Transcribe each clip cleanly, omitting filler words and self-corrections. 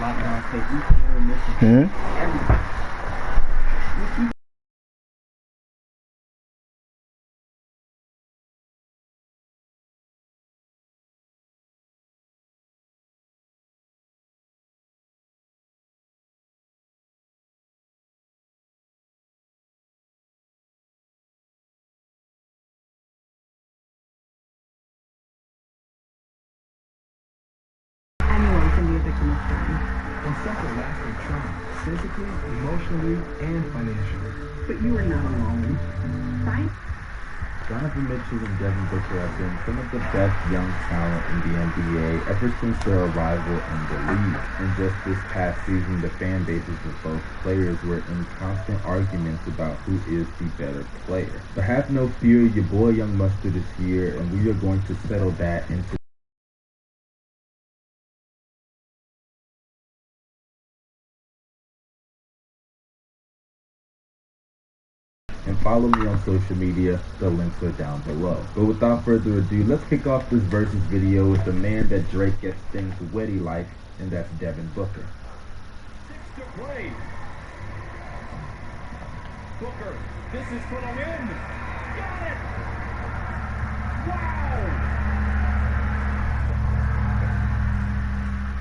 lockdown tape. We can missing everything. Anyone can be a victim of crime. And suffer lasting trauma, physically, emotionally, and financially. But you are not alone. Right? Donovan Mitchell and Devin Booker have been some of the best young talent in the NBA ever since their arrival in the league. And just this past season, the fan bases of both players were in constant arguments about who is the better player. But have no fear, your boy Young Mustard is here, and we are going to settle that into and follow me on social media. The links are down below. But without further ado, let's kick off this versus video with the man that Drake gets things wetty like, and that's Devin Booker. 6 to play. Booker, this is for the win. Got it! Wow!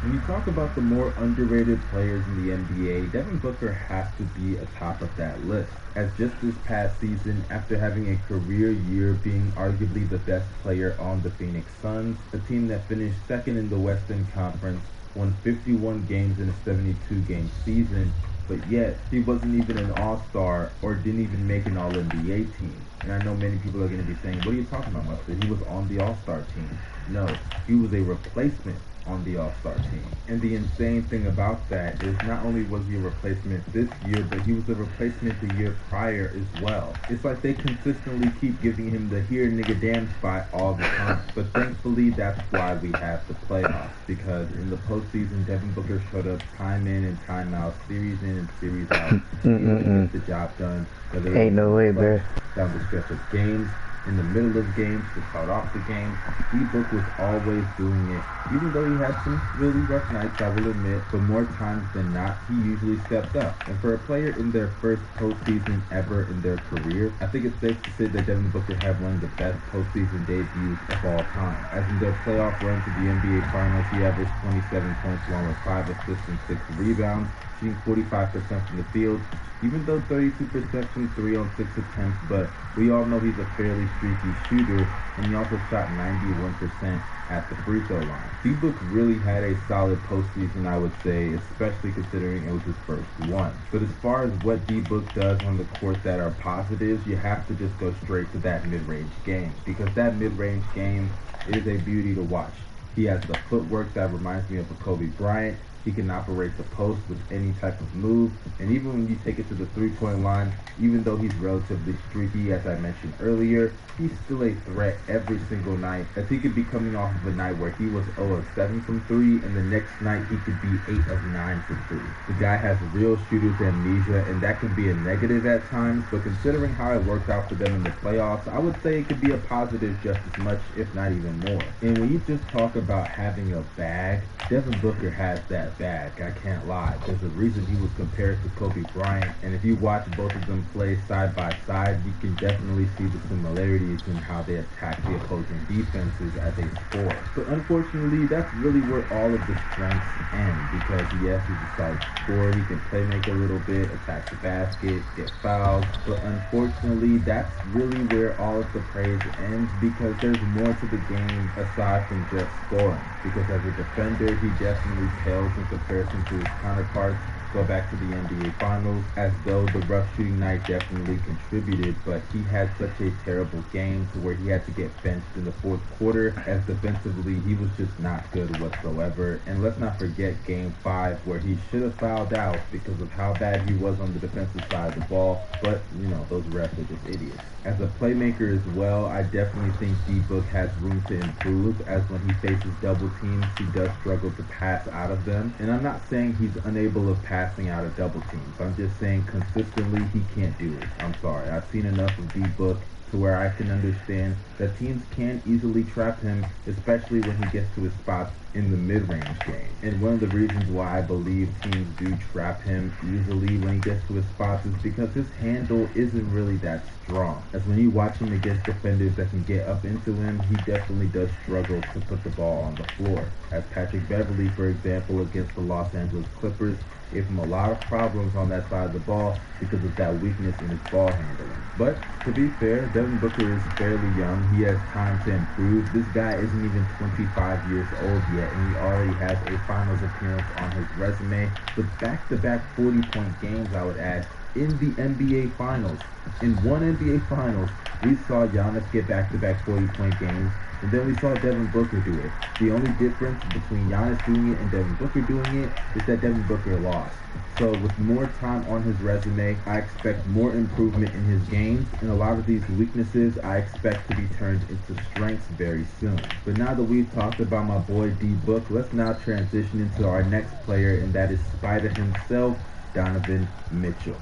When you talk about the more underrated players in the NBA, Devin Booker has to be atop of that list. As just this past season, after having a career year being arguably the best player on the Phoenix Suns, a team that finished second in the Western Conference, won 51 games in a 72-game season, but yet he wasn't even an all-star or didn't even make an all-NBA team. And I know many people are going to be saying, what are you talking about, Mustard? He was on the all-star team. No, he was a replacement on the all-star team. And the insane thing about that is not only was he a replacement this year, but he was a replacement the year prior as well. It's like they consistently keep giving him the here nigga damn spot all the time. But thankfully, that's why we have the playoffs, because in the postseason, Devin Booker showed up time in and time out, series in and series out. He really gets the job done. Ain't no way, bro. Down the stretch of games, in the middle of games, to start off the game, D-Book was always doing it. Even though he had some really rough nights, I will admit, but more times than not, he usually stepped up. And for a player in their first postseason ever in their career, I think it's safe to say that Devin Booker had one of the best postseason debuts of all time. As in their playoff run to the NBA Finals, he averaged 27 points along with 5 assists and 6 rebounds, shooting 45% from the field, even though 32% from 3 on 6 attempts, but we all know he's a fairly streaky shooter, and he also shot 91% at the free throw line. D-Book really had a solid postseason, I would say, especially considering it was his first one. But as far as what D-Book does on the court that are positives, you have to just go straight to that mid-range game, because that mid-range game is a beauty to watch. He has the footwork that reminds me of a Kobe Bryant. He can operate the post with any type of move, and even when you take it to the three-point line, even though he's relatively streaky, as I mentioned earlier, he's still a threat every single night, as he could be coming off of a night where he was 0 of 7 from 3, and the next night he could be 8 of 9 from 3. The guy has real shooter's amnesia, and that can be a negative at times, but considering how it worked out for them in the playoffs, I would say it could be a positive just as much, if not even more. And when you just talk about having a bag, Devin Booker has that bag, I can't lie. There's a reason he was compared to Kobe Bryant, and if you watch both of them play side by side, you can definitely see the similarities in how they attack the opposing defenses as they score. But unfortunately, that's really where all of the strengths end, because yes, he's a solid scorer, he can play make a little bit, attack the basket, get fouled, but unfortunately, that's really where all of the praise ends, because there's more to the game aside from just scoring. Because as a defender, he definitely pales in comparison to his counterparts. Go back to the NBA Finals, as though the rough shooting night definitely contributed, but he had such a terrible game to where he had to get benched in the fourth quarter, as defensively he was just not good whatsoever. And let's not forget Game 5, where he should have fouled out because of how bad he was on the defensive side of the ball, but you know, those refs are just idiots. As a playmaker as well, I definitely think D-Book has room to improve, as when he faces double teams, he does struggle to pass out of them. And I'm not saying he's unable of passing out of double teams. I'm just saying consistently he can't do it. I'm sorry. I've seen enough of D-Book. to where I can understand that teams can easily trap him, especially when he gets to his spots in the mid-range game. And one of the reasons why I believe teams do trap him easily when he gets to his spots is because his handle isn't really that strong. As when you watch him against defenders that can get up into him, he definitely does struggle to put the ball on the floor. As Patrick Beverley, for example, against the Los Angeles Clippers, gave him a lot of problems on that side of the ball because of that weakness in his ball handling. But to be fair, Devin Booker is fairly young. He has time to improve. This guy isn't even 25 years old yet, and he already has a finals appearance on his resume with back-to-back 40-point games, I would add, in the NBA Finals. In one NBA Finals, we saw Giannis get back-to-back 40-point games, and then we saw Devin Booker do it. The only difference between Giannis doing it and Devin Booker doing it is that Devin Booker lost. So with more time on his resume, I expect more improvement in his games, and a lot of these weaknesses I expect to be turned into strengths very soon. But now that we've talked about my boy D-Book, let's now transition into our next player, and that is Spider himself, Donovan Mitchell.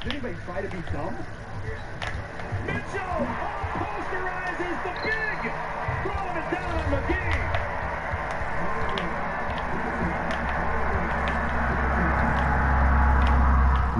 Did anybody try to be dumb? Mitchell posterizes the big, throwing it down on McGee.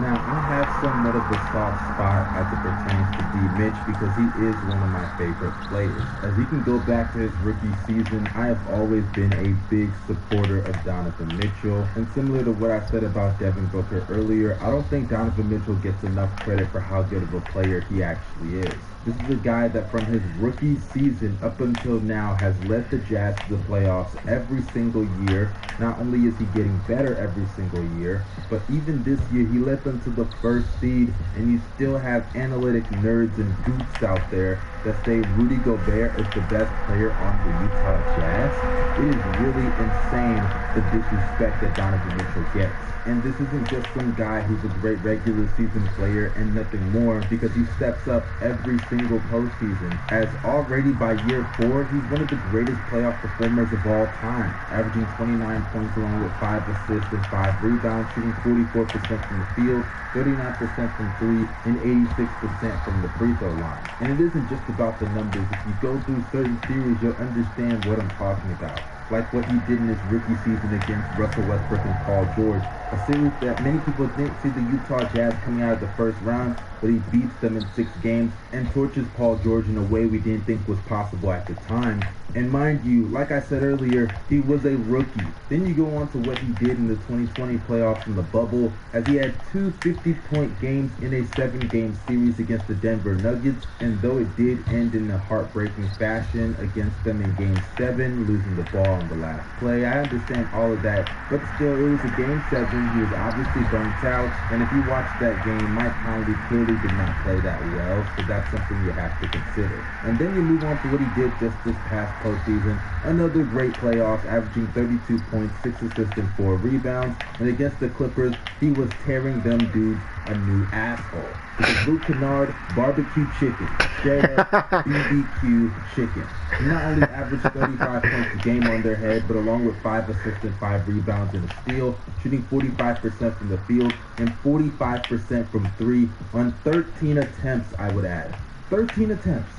Now, I have somewhat of a soft spot as it pertains to D-Mitch because he is one of my favorite players. As you can go back to his rookie season, I have always been a big supporter of Donovan Mitchell. And similar to what I said about Devin Booker earlier, I don't think Donovan Mitchell gets enough credit for how good of a player he actually is. This is a guy that from his rookie season up until now has led the Jazz to the playoffs every single year. Not only is he getting better every single year, but even this year he led them to the first seed, and you still have analytic nerds and goots out there that say Rudy Gobert is the best player on the Utah Jazz. It is really insane the disrespect that Donovan Mitchell gets. And this isn't just some guy who's a great regular season player and nothing more, because he steps up every single postseason. As already by year 4, he's one of the greatest playoff performers of all time, averaging 29 points along with 5 assists and 5 rebounds, shooting 44% from the field, 39% from 3, and 86% from the free throw line. And it isn't just about the numbers. If you go through certain series, you'll understand what I'm talking about. Like what he did in his rookie season against Russell Westbrook and Paul George, a series that many people didn't see the Utah Jazz coming out of the first round, but he beats them in 6 games and torches Paul George in a way we didn't think was possible at the time. And mind you, like I said earlier, he was a rookie. Then you go on to what he did in the 2020 playoffs in the bubble, as he had 2 50-point games in a 7-game series against the Denver Nuggets, and though it did end in a heartbreaking fashion against them in Game 7, losing the ball on the last play, I understand all of that, but still, it was a Game 7, he was obviously burnt out, and if you watch that game, Mike Conley clearly did not play that well, so that's something you have to consider. And then you move on to what he did just this past postseason, another great playoffs, averaging 32 points, 6 assists, and 4 rebounds, and against the Clippers, he was tearing them dudes a new asshole. Because Luke Kennard, barbecue chicken, straight up BBQ chicken. He not only averaged 35 points a game on their head, but along with 5 assists and 5 rebounds and a steal, shooting 45% from the field and 45% from 3 on 13 attempts, I would add. 13 attempts.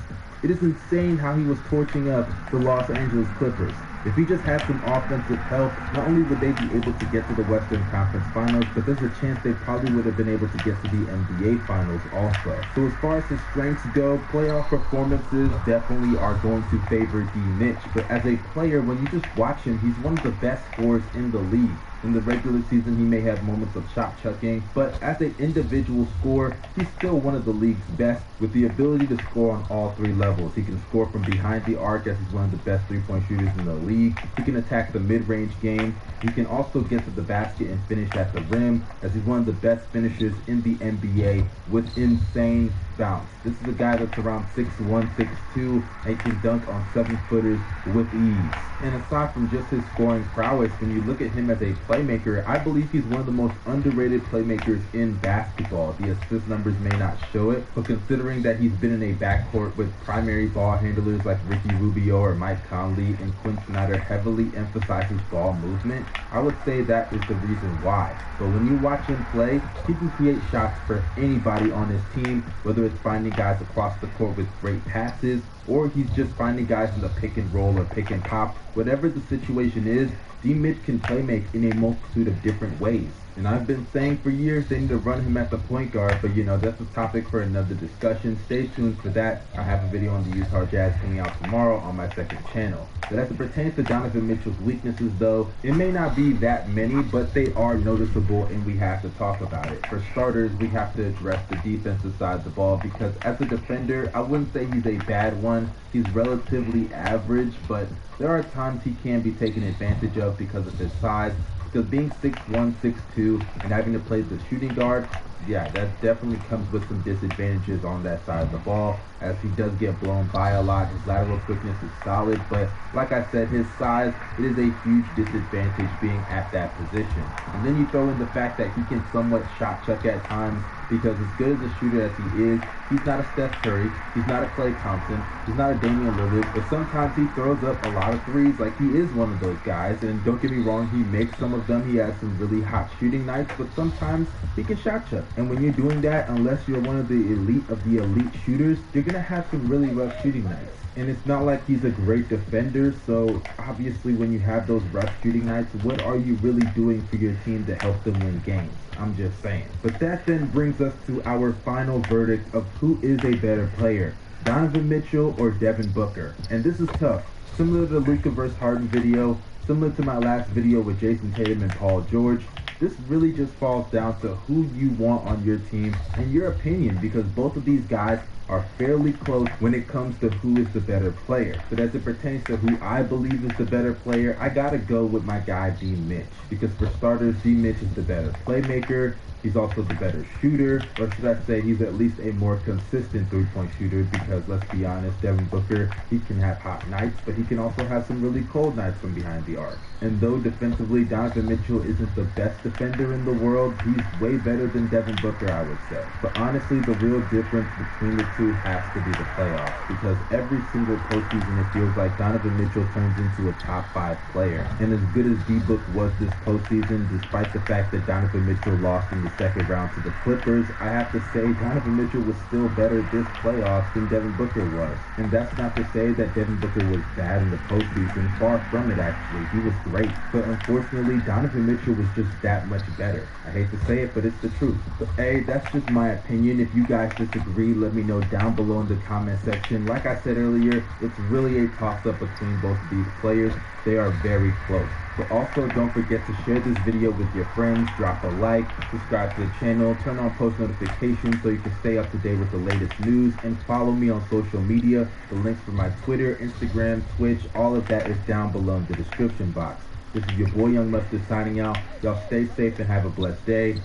It is insane how he was torching up the Los Angeles Clippers. If he just had some offensive help, not only would they be able to get to the Western Conference Finals, but there's a chance they probably would have been able to get to the NBA Finals also. So as far as his strengths go, playoff performances definitely are going to favor D-Mitch. But as a player, when you just watch him, he's one of the best scorers in the league. In the regular season, he may have moments of shot chucking, but as an individual scorer, he's still one of the league's best with the ability to score on all 3 levels. He can score from behind the arc as he's one of the best 3-point shooters in the league. He can attack the mid-range game. He can also get to the basket and finish at the rim as he's one of the best finishers in the NBA with insane bounce. This is a guy that's around 6'1", 6'2", and can dunk on 7-footers with ease. And aside from just his scoring prowess, when you look at him as a player, playmaker. I believe he's one of the most underrated playmakers in basketball. The assist numbers may not show it, but considering that he's been in a backcourt with primary ball handlers like Ricky Rubio or Mike Conley, and Quinn Snyder heavily emphasizes ball movement, I would say that is the reason why. But when you watch him play, he can create shots for anybody on his team, whether it's finding guys across the court with great passes, or he's just finding guys in the pick and roll or pick and pop. Whatever the situation is, D-Mitch can play make in a multitude of different ways. And I've been saying for years they need to run him at the point guard, but you know, that's a topic for another discussion. Stay tuned for that. I have a video on the Utah Jazz coming out tomorrow on my second channel. But as it pertains to Donovan Mitchell's weaknesses though, it may not be that many, but they are noticeable and we have to talk about it. For starters, we have to address the defensive side of the ball, because as a defender, I wouldn't say he's a bad one. He's relatively average, but there are times he can be taken advantage of because of his size. Because being 6'1", 6'2", and having to play the shooting guard, yeah, that definitely comes with some disadvantages on that side of the ball, as he does get blown by a lot. His lateral quickness is solid, but like I said, his size, it is a huge disadvantage being at that position. And then you throw in the fact that he can somewhat shot chuck at times, because as good as a shooter as he is, he's not a Steph Curry, he's not a Klay Thompson, he's not a Damian Lillard, but sometimes he throws up a lot of threes. Like, he is one of those guys, and don't get me wrong, he makes some of them. He has some really hot shooting nights, but sometimes he can shot chuck. And when you're doing that, unless you're one of the elite shooters, you're gonna have some really rough shooting nights. And it's not like he's a great defender, so obviously when you have those rough shooting nights, what are you really doing for your team to help them win games? I'm just saying. But that then brings us to our final verdict of who is a better player, Donovan Mitchell or Devin Booker. And this is tough. Similar to the Luka vs. Harden video, similar to my last video with Jason Tatum and Paul George, this really just falls down to who you want on your team and your opinion, because both of these guys are fairly close when it comes to who is the better player. But as it pertains to who I believe is the better player, I gotta go with my guy D-Mitch, because for starters, D-Mitch is the better playmaker. He's also the better shooter, or should I say he's at least a more consistent three-point shooter, because let's be honest, Devin Booker, he can have hot nights, but he can also have some really cold nights from behind the arc. And though defensively Donovan Mitchell isn't the best defender in the world, he's way better than Devin Booker, I would say. But honestly, the real difference between the two has to be the playoffs, because every single postseason it feels like Donovan Mitchell turns into a top 5 player. And as good as D-Book was this postseason, despite the fact that Donovan Mitchell lost in the second round to the Clippers, I have to say Donovan Mitchell was still better this playoffs than Devin Booker was. And that's not to say that Devin Booker was bad in the postseason. Far from it, actually. He was great. But unfortunately, Donovan Mitchell was just that much better. I hate to say it, but it's the truth. But hey, that's just my opinion. If you guys disagree, let me know down below in the comment section. Like I said earlier, it's really a toss-up between both of these players. They are very close. But also don't forget to share this video with your friends, drop a like, subscribe to the channel, turn on post notifications so you can stay up to date with the latest news, and follow me on social media. The links for my Twitter, Instagram, Twitch, all of that is down below in the description box. This is your boy Young Mustard signing out. Y'all stay safe and have a blessed day.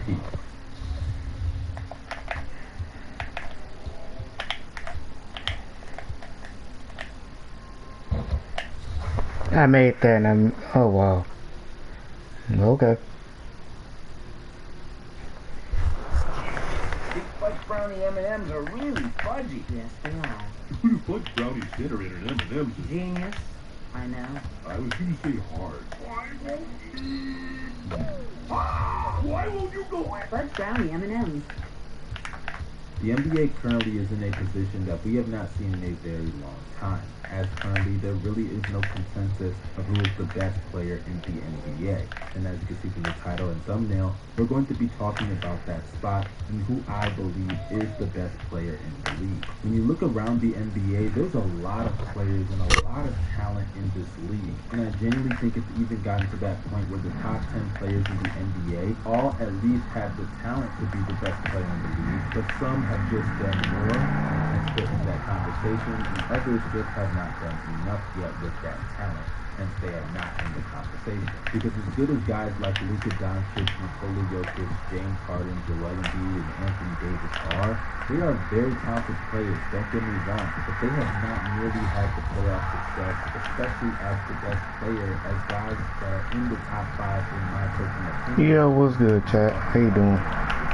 Peace. I made that and I'm, oh wow. Okay. These fudge brownie M&Ms are really fudgy. Yes, they are. You put a fudge brownie center in an M&M's. Genius. I know. I was going to say hard. Why won't you go? Fudge brownie M&M's. The NBA currently is in a position that we have not seen in a very long time, as currently there really is no consensus of who is the best player in the NBA. And as you can see from the title and thumbnail, we're going to be talking about that spot and who I believe is the best player in the league. When you look around the NBA, there's a lot of players and a lot of talent in this league. And I genuinely think it's even gotten to that point where the top 10 players in the NBA all at least have the talent to be the best player in the league, but some have just done more and fit in that conversation, and others just have not done enough yet with that talent. hence they are not in the conversation. Because as good as guys like Luka Doncic, Nikola Jokic, James Harden, Joel Embiid, and Anthony Davis are, they are very talented players, don't get me wrong, but they have not nearly had the playoff success, especially as the best player, as guys that are in the top 5 in my personal opinion. Yeah, what's good, chat? How you doing?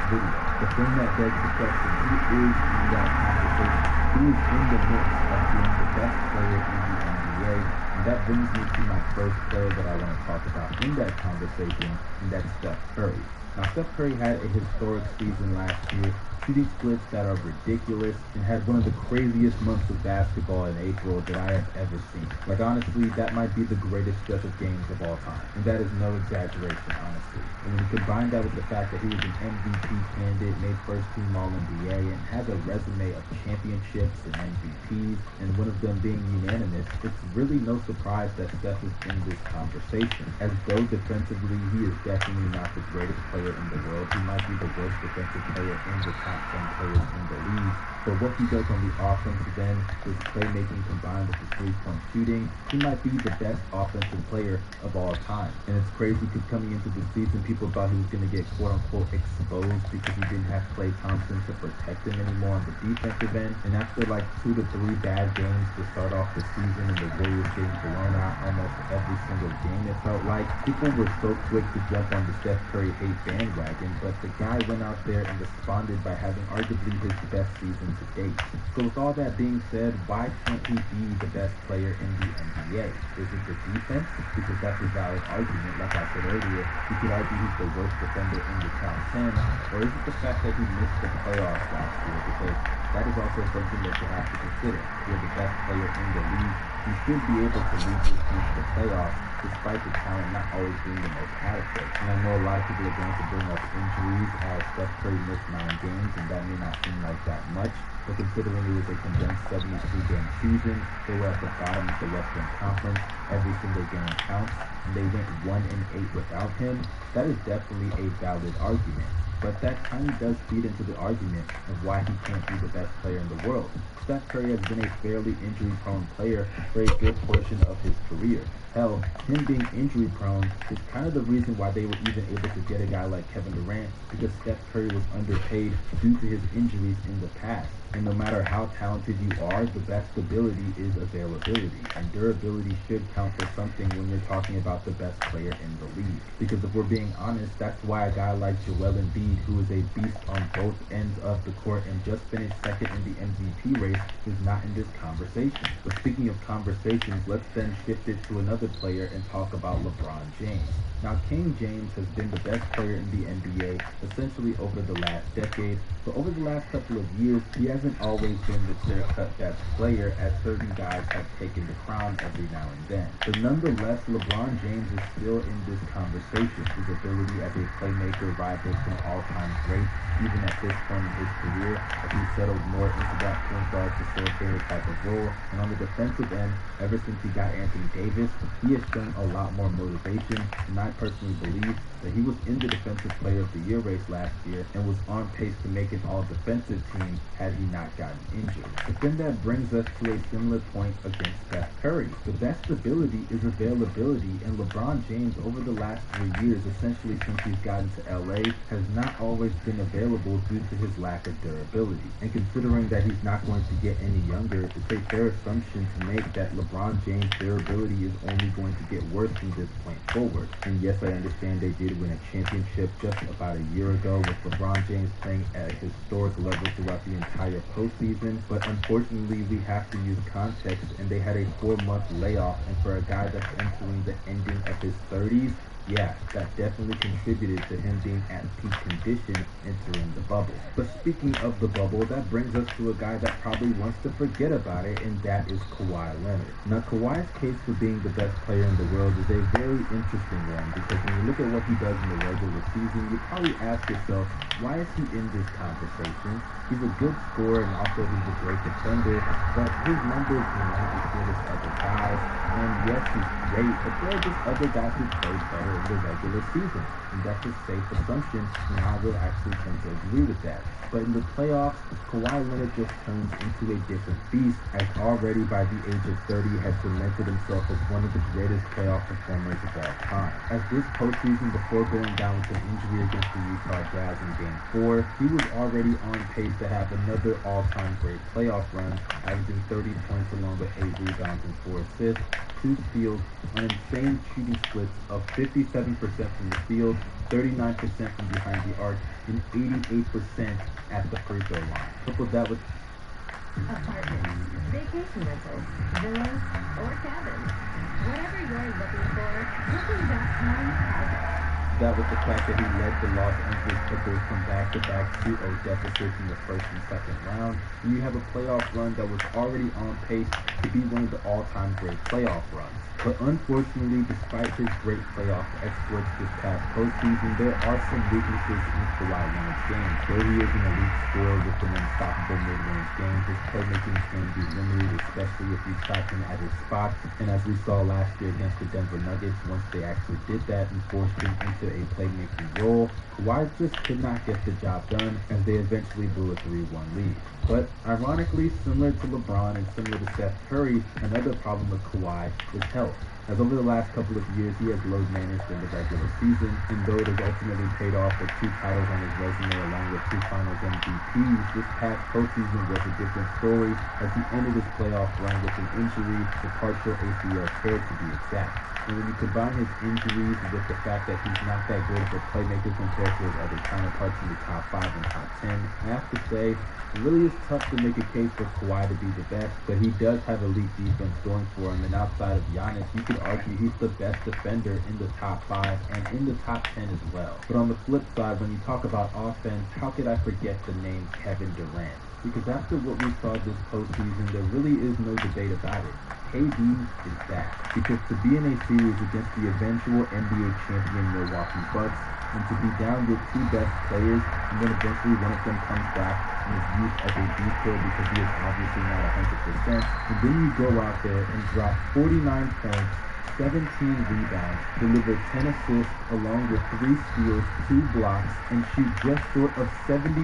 Video. The thing that begs the question, who is in that conversation? Who is in the mix of being the best player in the NBA? And that brings me to my first player that I want to talk about in that conversation, and that's Steph Curry. Now, Steph Curry had a historic season last year, shooting splits that are ridiculous, and had one of the craziest months of basketball in April that I have ever seen. Like, honestly, that might be the greatest stretch of games of all time. And that is no exaggeration, honestly. And when you combine that with the fact that he was an MVP candidate, made first team All-NBA, and has a resume of championships and MVPs, and one of them being unanimous, it's really no surprise that Steph is in this conversation. As though defensively, he is definitely not the greatest player in the world. He might be the worst defensive player in the top 10 players in the league. But what he does on the offensive end, his playmaking combined with his three-point shooting, he might be the best offensive player of all time. And it's crazy because coming into the season, people thought he was going to get quote-unquote exposed because he didn't have Klay Thompson to protect him anymore on the defensive end. And after like 2 to 3 bad games to start off the season and the Warriors getting blown out almost every single game, it felt like people were so quick to jump on the Steph Curry hate bandwagon, but the guy went out there and responded by having arguably his best season to date. So with all that being said, why can't he be the best player in the NBA? Is it the defense? Because that's a valid argument. Like I said earlier, you could argue he's the worst defender in the top 10. Or is it the fact that he missed the playoffs last year? Because that is also something that you have to consider. You're the best player in the league. You should be able to lead this team to the playoffs, despite the talent not always being the most adequate. And I know a lot of people are going to bring up injuries, as Steph Curry missed 9 games, and that may not seem like that much. But considering it was a condensed 72-game season, they were at the bottom of the Western Conference. Every single game counts, and they went 1-8 without him. That is definitely a valid argument. But that kind of does feed into the argument of why he can't be the best player in the world. Steph Curry has been a fairly injury-prone player for a good portion of his career. Hell, him being injury-prone is kind of the reason why they were even able to get a guy like Kevin Durant, because Steph Curry was underpaid due to his injuries in the past. And no matter how talented you are, the best ability is availability. And durability should count for something when you're talking about the best player in the league. Because if we're being honest, that's why a guy like Joel Embiid, who is a beast on both ends of the court and just finished second in the MVP race, is not in this conversation. But speaking of conversations, let's then shift it to another player and talk about LeBron James. Now, King James has been the best player in the NBA essentially over the last decade, but over the last couple of years, he hasn't always been the clear-cut best player, as certain guys have taken the crown every now and then. But nonetheless, LeBron James is still in this conversation. His ability as a playmaker rivals some all-time greats, even at this point in his career, as he settled more into that point guard facilitator type of role. And on the defensive end, ever since he got Anthony Davis, he has shown a lot more motivation, and I personally believe that he was in the Defensive Player of the Year race last year and was on pace to make an all-defensive team had he not gotten injured. But then that brings us to a similar point against Steph Curry. The best ability is availability, and LeBron James over the last 3 years, essentially since he's gotten to LA, has not always been available due to his lack of durability. And considering that he's not going to get any younger, it's a fair assumption to make that LeBron James' durability is only going to get worse from this point forward. And yes, I understand they did win a championship just about a year ago with LeBron James playing at a historic level throughout the entire postseason, but unfortunately we have to use context, and they had a 4-month layoff, and for a guy that's entering the ending of his 30s, yeah, that definitely contributed to him being at peak condition entering the bubble. But speaking of the bubble, that brings us to a guy that probably wants to forget about it, and that is Kawhi Leonard. Now, Kawhi's case for being the best player in the world is a very interesting one, because when you look at what he does in the regular season, you probably ask yourself, why is he in this conversation? He's a good scorer, and also he's a great defender, but his numbers are not as good as other guys. And yes, he's great, but there are just other guys who played better in the regular season. And that's a safe assumption, and I would actually tend to agree with that. But in the playoffs, Kawhi Leonard just turns into a different beast, as already by the age of 30 has cemented himself as one of the greatest playoff performers of all time. As this postseason, before going down with an injury against the Utah Jazz in Game 4, he was already on pace to have another all-time great playoff run, averaging 30 points along with 8 rebounds and 4 assists, 2 steals, on insane shooting splits of 57% from the field, 39% from behind the arc, and 88% at the free throw line. Couple that with Apartments, vacation rentals, villas, or cabins. Whatever you're looking for, Booking.com has it. that was the fact that he led the Los Angeles Clippers from back-to-back 2-0 deficits in the first and second round. And you have a playoff run that was already on pace to be one of the all-time great playoff runs. But unfortunately, despite his great playoff exploits this past postseason, there are some weaknesses in Kawhi Leonard's game. Though he is an elite scorer with an unstoppable mid-range game, his playmaking can be limited, especially if you trap him at his spot. And as we saw last year against the Denver Nuggets, once they actually did that and forced him into a playmaking role, Kawhi just could not get the job done, as they eventually blew a 3-1 lead. But ironically, similar to LeBron and similar to Steph Curry, another problem with Kawhi is health. As over the last couple of years, he has load managed in the regular season, and though it has ultimately paid off with 2 titles on his resume along with 2 finals MVPs, this past postseason was a different story, as he ended his playoff run with an injury, the partial ACL tear to be exact. And when you combine his injuries with the fact that he's not that good of a playmaker compared to his other counterparts in the top 5 and top 10, I have to say, it really is tough to make a case for Kawhi to be the best, but he does have elite defense going for him, and outside of Giannis, you could argue he's the best defender in the top 5 and in the top 10 as well. But on the flip side, when you talk about offense, how could I forget the name Kevin Durant? Because after what we saw this postseason, there really is no debate about it. KD is back. Because to be in a series against the eventual NBA champion Milwaukee Bucks, and to be down your 2 best players, and then eventually one of them comes back and is used as a decoy because he is obviously not 100%, and then you go out there and drop 49 points, 17 rebounds, deliver 10 assists along with 3 steals, 2 blocks, and shoot just short of 70%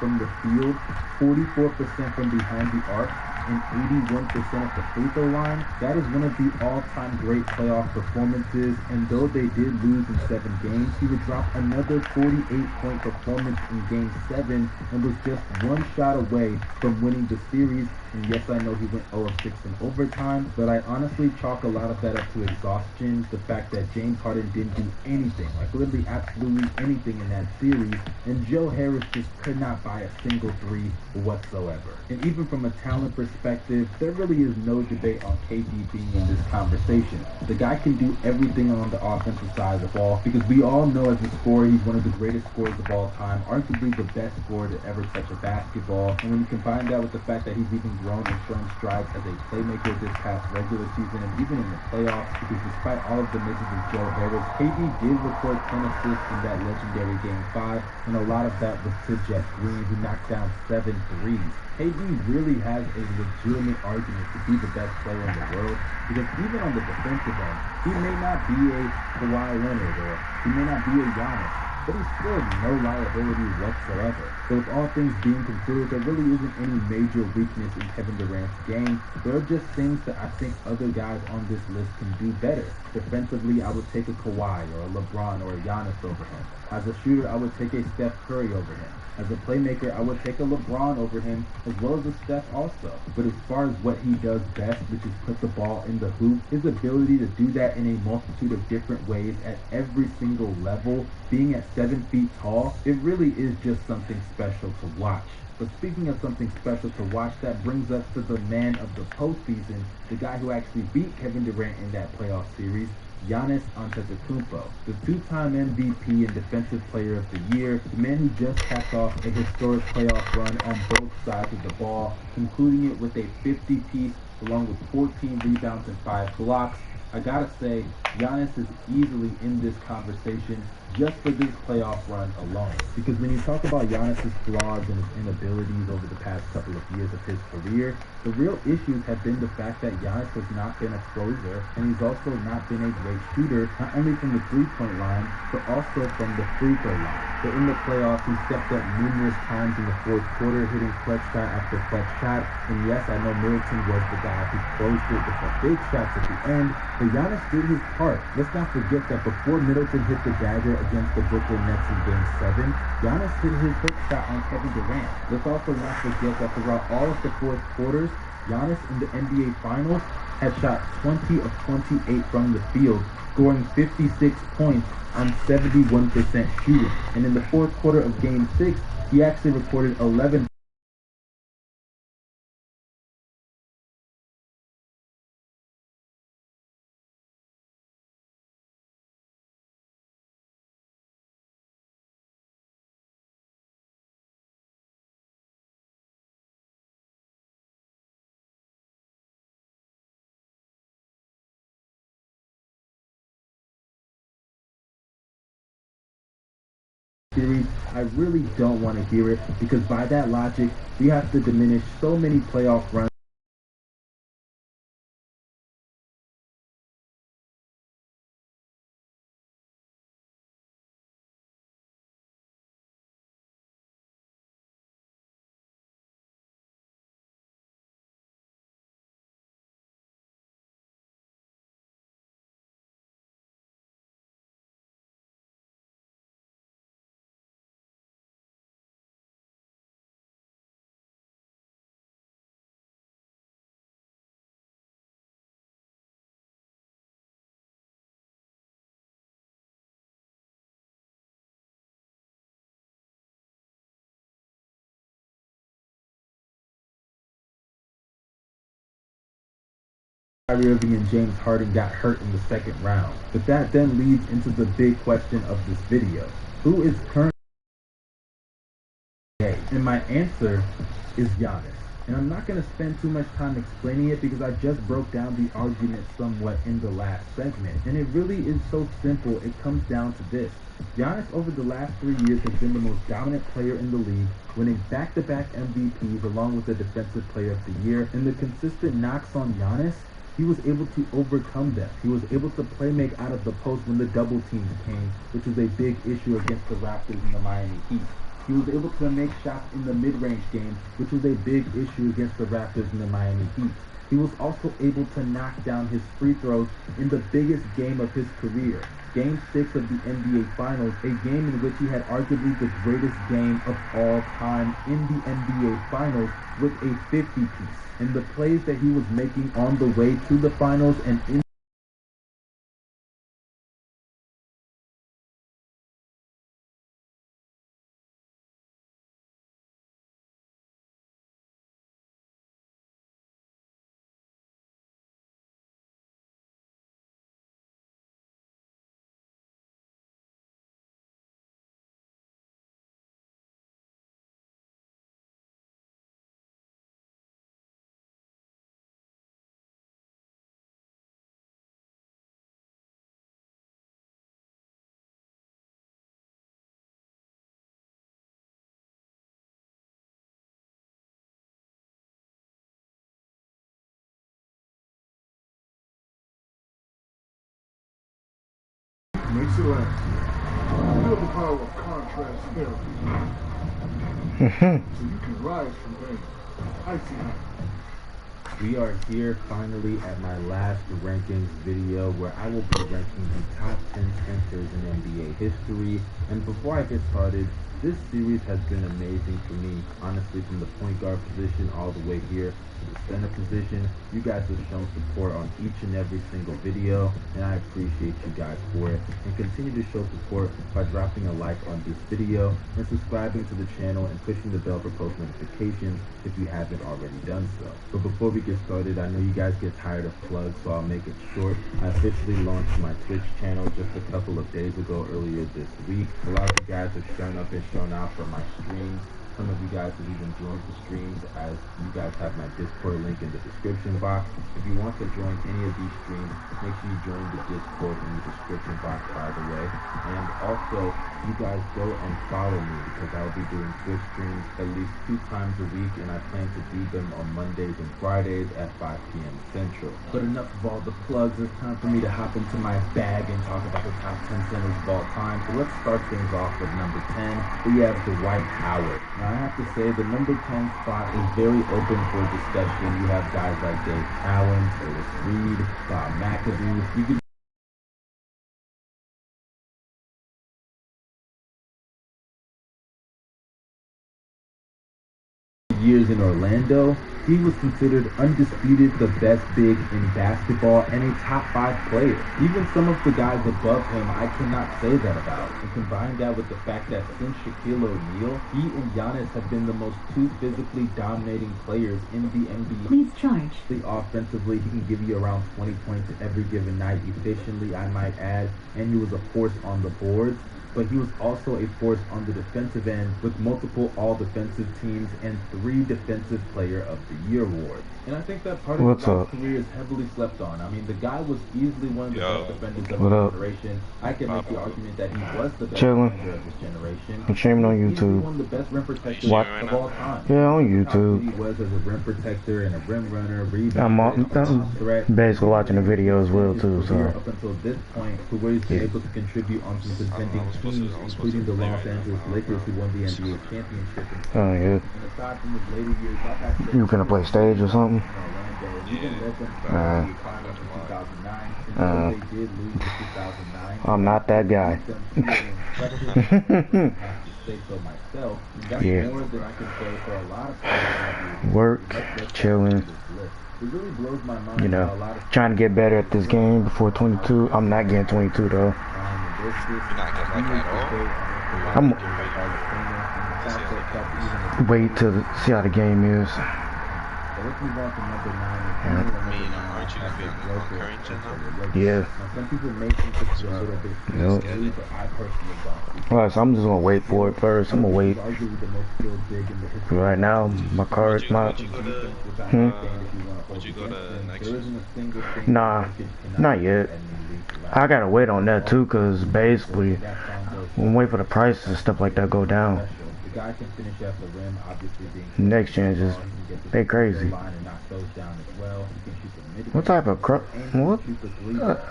from the field, 44% from behind the arc, and 81% at the free throw line. That is one of the all-time great playoff performances, and though they did lose in 7 games, he would drop another 48-point performance in Game 7 and was just 1 shot away from winning the series. And yes, I know he went 0-6 in overtime, but I honestly chalk a lot of that up to exhaustion, the fact that James Harden didn't do anything, like literally absolutely anything in that series, and Joe Harris just could not buy a single 3 whatsoever. And even from a talent perspective, there really is no debate on KD being in this conversation. The guy can do everything on the offensive side of the ball, because we all know as a scorer, he's one of the greatest scorers of all time, arguably the best scorer to ever touch a basketball. And when you combine that with the fact that he's even grown and shown strides as a playmaker this past regular season and even in the playoffs, because despite all of the misses of Joe Harris, KD did record 10 assists in that legendary Game 5, and a lot of that was to Jeff Green, who knocked down 7 threes. KD really has a legitimate argument to be the best player in the world, because even on the defensive end, he may not be a Kawhi Leonard or he may not be a Giannis, but he's still no liability whatsoever. So with all things being considered, there really isn't any major weakness in Kevin Durant's game. There are just things that I think other guys on this list can do better. Defensively, I would take a Kawhi or a LeBron or a Giannis over him. As a shooter, I would take a Steph Curry over him. As a playmaker, I would take a LeBron over him, as well as a Steph also. But as far as what he does best, which is put the ball in the hoop, his ability to do that in a multitude of different ways at every single level, being at 7 feet tall, it really is just something special to watch. But speaking of something special to watch, that brings us to the man of the postseason, the guy who actually beat Kevin Durant in that playoff series, Giannis Antetokounmpo, the 2-time MVP and Defensive Player of the Year, the man who just capped off a historic playoff run on both sides of the ball, concluding it with a 50-piece along with 14 rebounds and 5 blocks, I gotta say, Giannis is easily in this conversation just for this playoff run alone. Because when you talk about Giannis's flaws and his inabilities over the past couple of years of his career, the real issues have been the fact that Giannis has not been a closer, and he's also not been a great shooter, not only from the three-point line, but also from the free throw line. But in the playoffs, he stepped up numerous times in the fourth quarter, hitting clutch shot after clutch shot. And yes, I know Middleton was the guy who closed it with the big shots at the end, but Giannis did his part. Let's not forget that before Middleton hit the dagger against the Brooklyn Nets in Game 7, Giannis hit his hook shot on Kevin Durant. Let's also not forget that throughout all of the fourth quarters, Giannis in the NBA Finals had shot 20 of 28 from the field, scoring 56 points on 71% shooting. And in the fourth quarter of Game 6, he actually recorded 11 series. I really don't want to hear it, because by that logic, we have to diminish so many playoff runs. Kyrie Irving and James Harden got hurt in the second round. But that then leads into the big question of this video. Who is currently NBA? And my answer is Giannis. And I'm not going to spend too much time explaining it, because I just broke down the argument somewhat in the last segment. And it really is so simple. It comes down to this. Giannis over the last 3 years has been the most dominant player in the league, winning back-to-back MVPs along with the Defensive Player of the Year. And the consistent knocks on Giannis, he was able to overcome them. He was able to play make out of the post when the double teams came, which was a big issue against the Raptors and the Miami Heat. He was able to make shots in the mid-range game, which was a big issue against the Raptors and the Miami Heat. He was also able to knock down his free throws in the biggest game of his career, Game 6 of the NBA Finals, a game in which he had arguably the greatest game of all time in the NBA Finals with a 50-piece. And the plays that he was making on the way to the finals and in Makes it last. Feel the power of contrast therapy. So you can rise from pain. Icy hot. We are here finally at my last rankings video, where I will be ranking the top 10 centers in NBA history. And before I get started, this series has been amazing for me, honestly, from the point guard position all the way here to the center position. You guys have shown support on each and every single video, and I appreciate you guys for it. And continue to show support by dropping a like on this video and subscribing to the channel and pushing the bell for post notifications if you haven't already done so. But before we get started, I know you guys get tired of plugs, so I'll make it short. I officially launched my Twitch channel just a couple of days ago, earlier this week. A lot of you guys have shown up and shown out for my streams. Some of you guys have even joined the streams, as you guys have my Discord link in the description box. If you want to join any of these streams, make sure you join the Discord in the description box, by the way. And also, you guys go and follow me, because I will be doing Twitch streams at least 2 times a week, and I plan to do them on Mondays and Fridays at 5 p.m. Central. But enough of all the plugs. It's time for me to hop into my bag and talk about the top 10 centers of all time. So let's start things off with number 10. We have Dwight Howard. Now, I have to say, the number 10 spot is very open for discussion. You have guys like Dave Allen, Otis Reed, Bob McAdoo. You could years in Orlando, he was considered undisputed the best big in basketball and a top 5 player. Even some of the guys above him, I cannot say that about. And combine that with the fact that since Shaquille O'Neal, he and Giannis have been the most 2 physically dominating players in the NBA. Please charge. Offensively, he can give you around 20 points every given night efficiently, I might add, and he was a force on the boards. But he was also a force on the defensive end with multiple all-defensive teams and 3 Defensive Player of the Year awards. And I think that part of his career is heavily slept on. I mean, the guy was easily one of the best defenders of his generation. I can make the argument that he was the best defender of his generation. I'm streaming on YouTube. One of the best rim protectors of all time. Yeah, on YouTube. He was as a rim protector and a rim runner, I'm basically watching the video as well too. So up until this point, to where he's been able to contribute on some contending teams, including the Los Angeles Lakers, who won the NBA championship. Oh yeah. And aside from his later years, like I said, You finna play stage or something? I'm not that guy. Yeah. Work, chilling. You know, trying to get better at this game before 22. I'm not getting 22 though. You're not getting like that at all? I'm wait to see how the game is. Yeah. Nope. Well, so I'm just gonna wait for it first. I'm gonna wait. Right now, my card, Would you go to next year? Nah, not yet. I gotta wait on that too, cause basically, when wait for the prices and stuff like that go down. Next gen just they crazy. What type of what?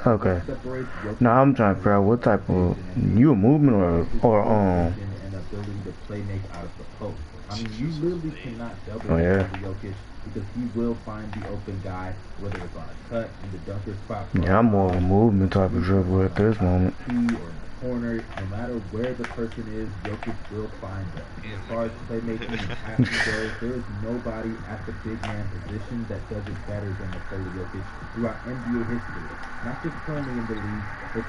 Okay. No, I'm trying to figure out what type of you a movement or I mean, you literally cannot double Jokic because he will find the open guy, whether it's on a cut in the dunker spot. Yeah, I'm more of a movement type of dribble at this moment. Corner, no matter where the person is, Jokic will find them. As far as playmaking and passing goes, there is nobody at the big man position that does it better than Nikola Jokic throughout NBA history. Not just currently in the league, but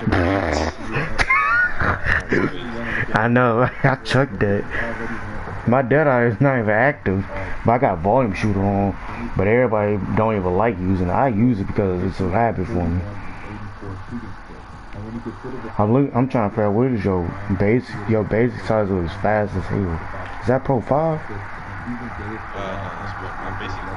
I know, I chucked that. My dead eye is not even active, but I got volume shooter on. But everybody don't even like using it. I use it because it's a habit for me. I'm trying to figure out what is your basic size is fast as hell. Is that Pro 5? I'm basically,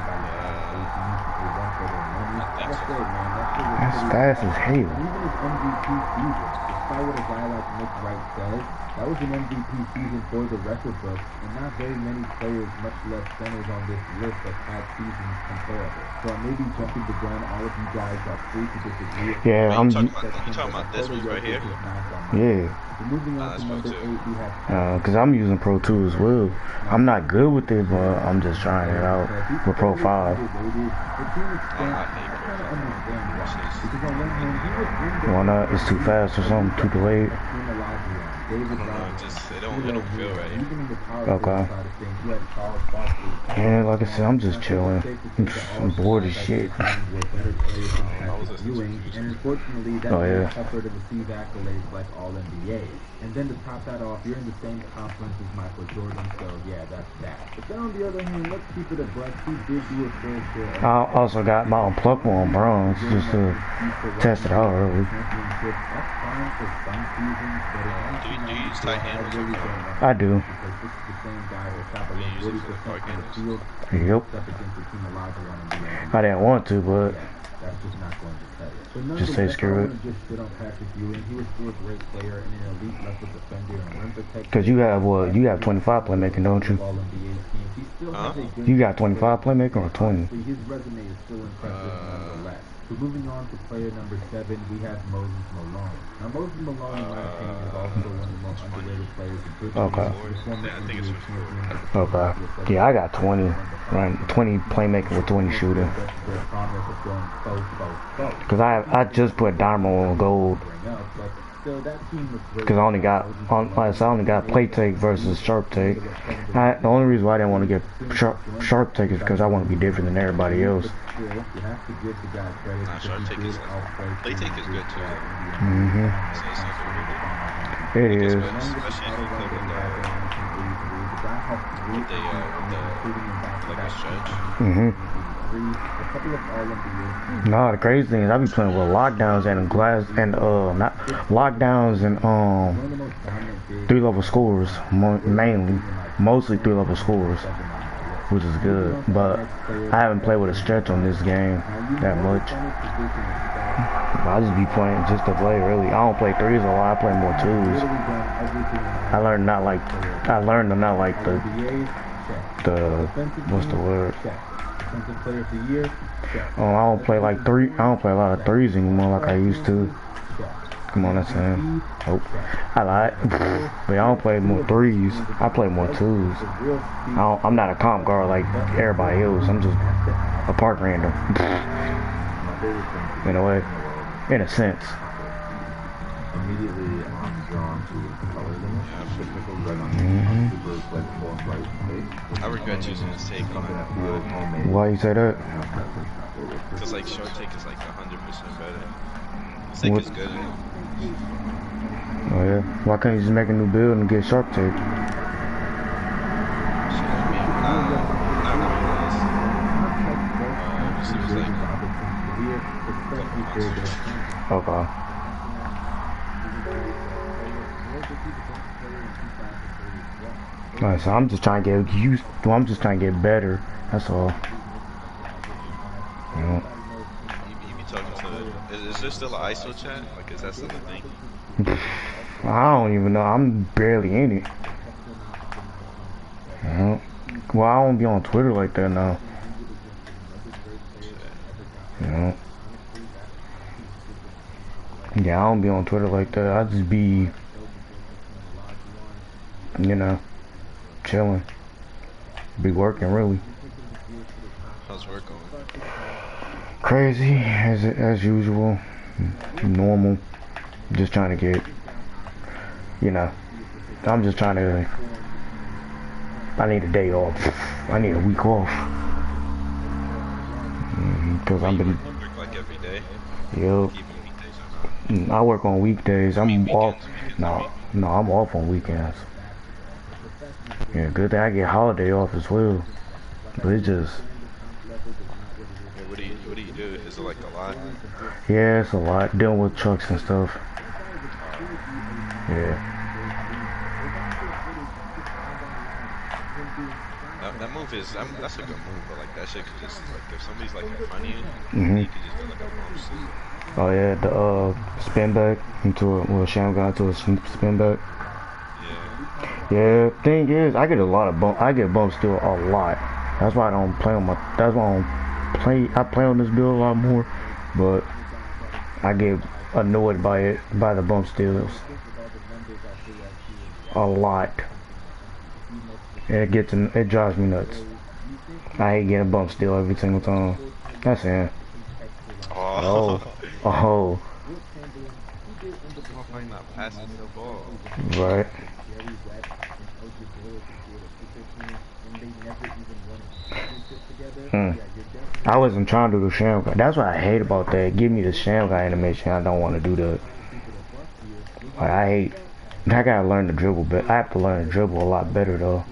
That's fast as hell. Even his MVP season, despite what a guy like Nick Wright says, that was an MVP season for the record books, and not very many players, much less centers on this list, have had seasons comparable. So I may be jumping the gun. All of you guys are free to disagree. Yeah, you talking about this one right here? Yeah. Moving on to number 8, we have cause I'm using Pro 2 as well. I'm not good with it, but I'm just trying it out with Pro 5. Why not? It's too fast or something, too delayed. It don't feel right here. Okay. Yeah, like I said, I'm just chilling. I'm bored as shit. And unfortunately, that's tougher to receive accolades like all NBAs. And then to top that off, you're in the same conference as Michael Jordan, so yeah, that's that. But then on the other hand, let's keep it a buck. He did do a fair share. I also got my unplugged one bronze just to test it out early. That's fine for some seasons, but do you use tight hand moves or no? I do. Because this is the same guy that shot below You use it for the 40% card from the games? field. Yep. Except against the team Elijah want to be on. I didn't want to, but That's just not going to cut it. But just say nonetheless, screw I it. don't want to just sit on Patrick Ewing. He was still a great player and an elite level defender and rim protector. Because you have what? You have 25 playmaking, don't you? All-NBA team. He still has a good You got 25 playmaking or 20? His resume is still impressive nonetheless. So moving on to player number 7, we have Moses Malone. Now Moses Malone, in my opinion, is also one of the most underrated players in history. Okay. The former I think it's NBA champion. Okay. Yeah, I got 20. Right, 20 playmaking with 20 shooting. Their promise of going so. Because I just put diamond on gold. But still, that team was great. Because I only got play take versus sharp take. The only reason why I didn't want to get sharp take is because I want to be different than everybody else. You have to give the guy credit. Nah, sharp take is play take is good too. Mhm. So it's not gonna It be is. good, especially if you play with the like a stretch. Mhm. A couple of All-NBA. No, the crazy thing is I be playing with lockdowns and glass and not lockdowns and One of the most dominant bigs. 3-level scores mainly, mostly 3-level scores, which is good. But I haven't played with a stretch on this game that much. I just be playing just to play really. I don't play threes a lot. I play more twos. I learned to not like the what's the word? Defensive player of the year. Oh, I don't play a lot of threes anymore like I used to. Come on, that's him. Oh, I lied. But I don't play more threes. I play more twos. I'm not a comp guard like everybody else. I'm just a park random. In a way, in a sense. Immediately, I'm drawn to the colors in I regret choosing this take on it. Why you say that? Because like short take is like 100% better. This take is good. Oh yeah. Why can't you just make a new build and get sharp take? Okay. Alright, so I'm just trying to get used. I'm just trying to get better. That's all. You know. You be talking to. Is there still an ISO chat? Like, is that still a thing? I don't even know. I'm barely in it. You know? Well, I don't be on Twitter like that now. You know. Yeah, I don't be on Twitter like that. I just be, you know, chilling. Be working really. How's work going? Crazy as usual. Normal. Just trying to get, you know, I'm just trying to. I need a day off. I need a week off. Because I've been. You work like every day? Yep. I work on weekdays. I'm off. No, I'm off on weekends. Yeah, good thing I get holiday off as well. But it's just. What do you do? Is it like a lot? Yeah, it's a lot. Dealing with trucks and stuff. Yeah. That move is, that's a good move, but like that shit could just, like, if somebody's like in front of you, Mhm. you could just do like a bump sleep. Oh yeah, the spin back into a sham guy into a spin back. Yeah. Yeah, thing is, I get a lot of bump. I get bumped still a lot. That's why I don't play on my. That's why I don't play. I play on this build a lot more, but I get annoyed by it, by the bump steals a lot. It drives me nuts. I hate getting a bump steal every single time. That's it. Oh. Oh. Motherfucker not passing the ball. Right. I wasn't trying to do the sham guy. That's what I hate about that. Give me the sham guy animation. I don't want to do that. Like, I gotta learn to dribble better. I have to learn to dribble a lot better though.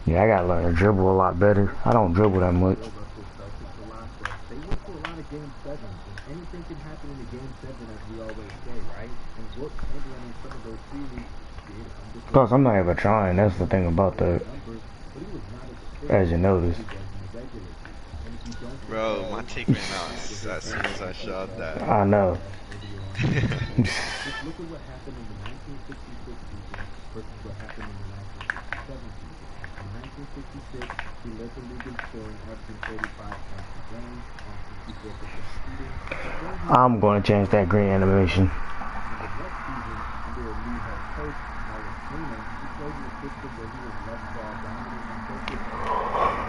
Yeah, I gotta learn to dribble a lot better. I don't dribble that much. Game 7, and anything can happen in the Game 7, as we always say, right? And what Chamberlain in some of those series did underperform. Plus, I'm not even trying. That's the thing about that. But he was not As you notice. as in the regular season. And if you don't Bro, my take ran out as soon as I shot that. I know. just look at what happened in the 1966 season versus what happened in the 1967 season. In 1966, he led the league in scoring, averaging 35 points per game on 64% shooting. I'm going to change that green animation. In the next season, under a new head coach, Alex Raymond, he played in a system where he was less ball dominant and focused on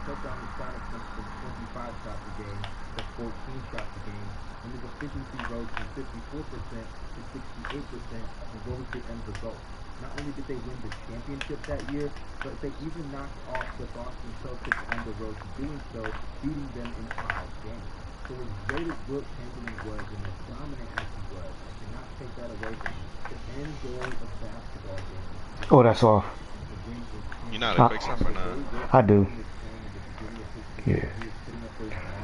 touchdown to shot attempts from 25 shots a game to 14 shots a game, and his efficiency rose from 54% to 68%, and what was the end result? Not only did they win the championship that year, but they even knocked off the Boston Celtics on the road to doing so, beating them in 5 games. So as great as Wilt Chamberlain was and as dominant as he was, I cannot take that away from him. The end goal of basketball games. Oh, that's off. You know how to quick stop or not? I do. Yeah.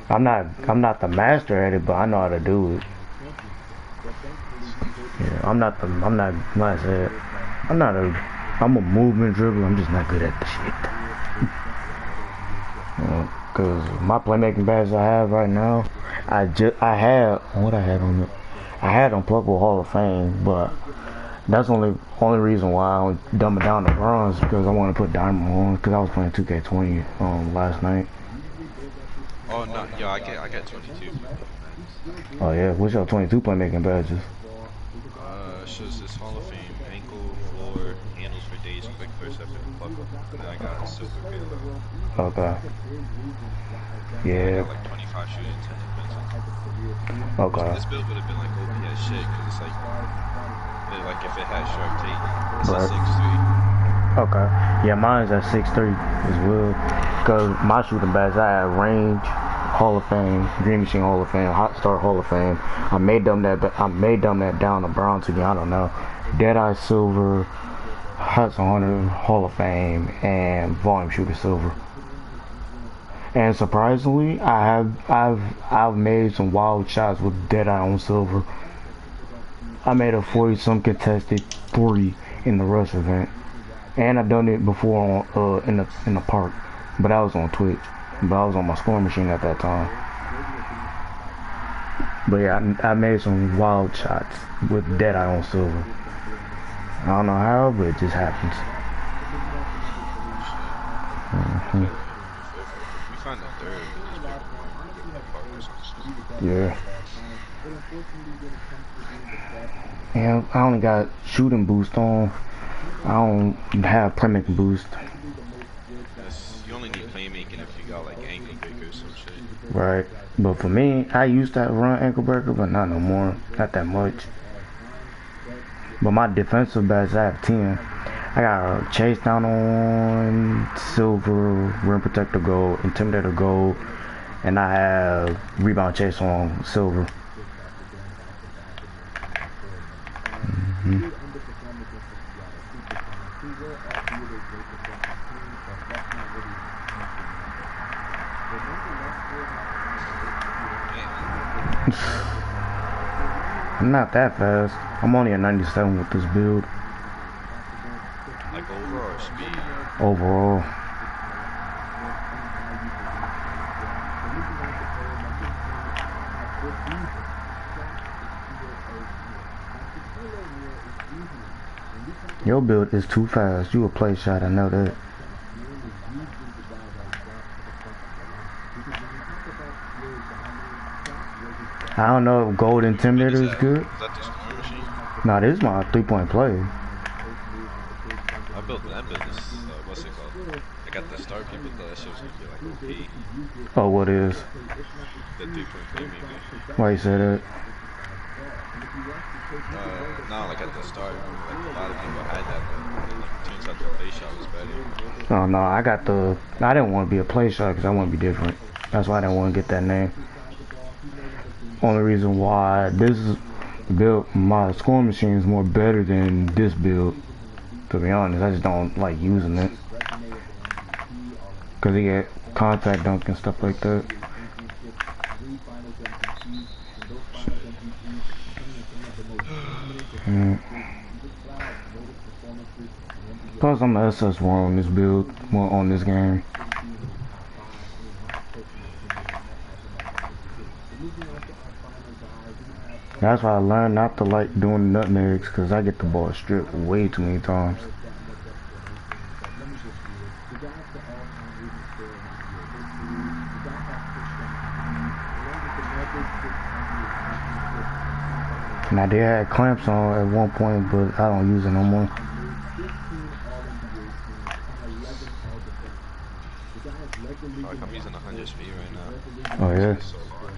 I'm not the master at it, but I know how to do it. Yeah, I'm like I said, I'm a movement dribbler. I'm just not good at the shit. Cause my playmaking badge I have right now, I had Unpluggable Hall of Fame, but that's only reason why I dumb it down to bronze, because I want to put diamond on, because I was playing 2K20 last night. Oh no, yo, I get 22. Oh yeah, what's your 22 playmaking badges? Shows this Hall of Fame, ankle, floor, handles for days, quick first step, and plug. And then I got a silver halo. Okay. I Yeah. got like 25 shooting, 10 defensive. Okay. This build would have been like OP as shit, because it's like if it had sharp tape, it's a 6'3". Okay. Yeah, mine's at 6'3" as well. Cause my shooting badge, I have range, Hall of Fame, Dream Machine Hall of Fame, Hot Start Hall of Fame. I made them that down to bronze again. I don't know. Deadeye Silver, Hudson Hunter Hall of Fame, and Volume Shooter Silver. And surprisingly, I've made some wild shots with Deadeye on silver. I made a 40-some contested 3 in the Rush event, and I've done it before on in the park, but I was on Twitch. But I was on my scoring machine at that time. But yeah, I made some wild shots with Deadeye on silver. I don't know how, but it just happens. We find the third. Yeah. And I only got shooting boost on. I don't have playmaking boost. You only need playmaking if you got like ankle breaker or some shit. Right. But for me, I used to run ankle breaker, but not no more. Not that much. But my defensive badge, I have 10. I got a chase down on silver, rim protector gold, intimidator gold, and I have rebound chase on silver. I'm not that fast. I'm only at 97 with this build. Like overall or speed? Overall. Your build is too fast. You a play shot, I know that. I don't know if gold intimidator is good. Is that the scoring machine? Nah, this is my 3-point play. I built this, what's it called? I got the star people, but that shit was gonna be like OP. Oh, what is? The 3-point playmaker. Why you say that? No, like at the start, like a lot of people had that, but like, turns out the play shot was better. Oh no, I didn't want to be a play shot because I want to be different. That's why I didn't want to get that name. Only reason why this build, my scoring machine is more better than this build. To be honest, I just don't like using it. Cause he had contact dunk and stuff like that. Mm. Plus, I'm an SS1 on this build, well, on this game. That's why I learned not to like doing nutmegs, cause I get the ball stripped way too many times. And I did have clamps on at one point, but I don't use it no more. Fuck, I'm using 100 speed right now. Oh yeah. It's so hard.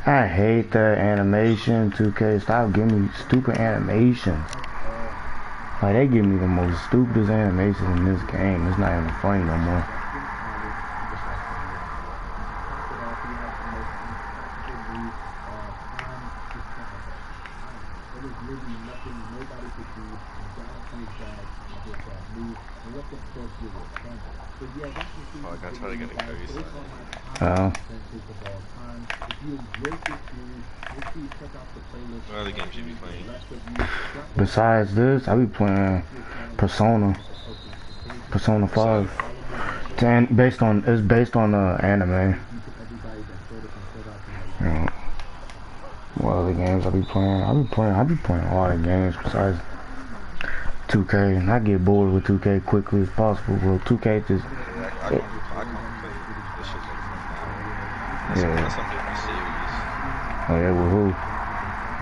I hate that animation, 2K. Stop giving me stupid animations. Like, they give me the most stupidest animations in this game. It's not even funny no more. Oh, I gotta try to get a Curry side. What other games you be playing? Besides this, I be playing Persona 5. It's based on anime. You know, what other games I be playing? I be playing a lot of games besides 2K, and I get bored with 2K quickly as possible. Well, 2K just I can't play this shit like for an hour. That's some different series. Oh yeah, with who?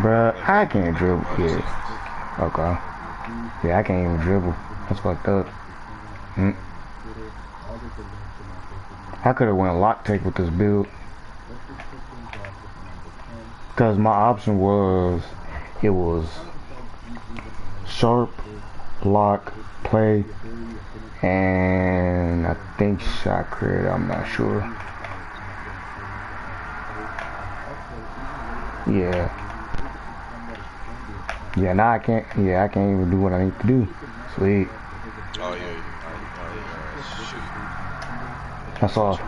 Bruh, I can't dribble. Yeah. Okay. Yeah, I can't even dribble. That's fucked up. I could have went lock take with this build. Cause my option was, it was sharp, lock, play, and I think shot creator. I'm not sure. Yeah. Yeah, now I can't even do what I need to do. Sweet. Oh yeah. Shoot. That's all.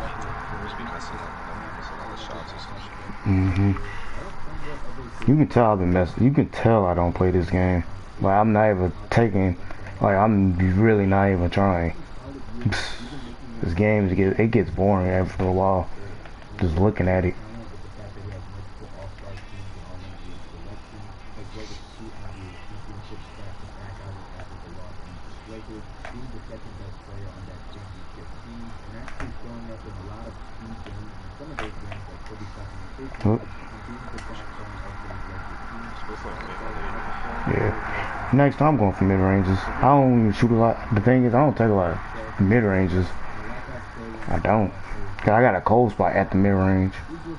You can tell I've been messing. You can tell I don't play this game. Like, I'm not even taking. Like, I'm really not even trying. This game it gets boring after a while. Just looking at it. Yeah. Next time I'm going for mid ranges. I don't even shoot a lot. The thing is, I don't take a lot of mid ranges. I don't. Cause I got a cold spot at the mid range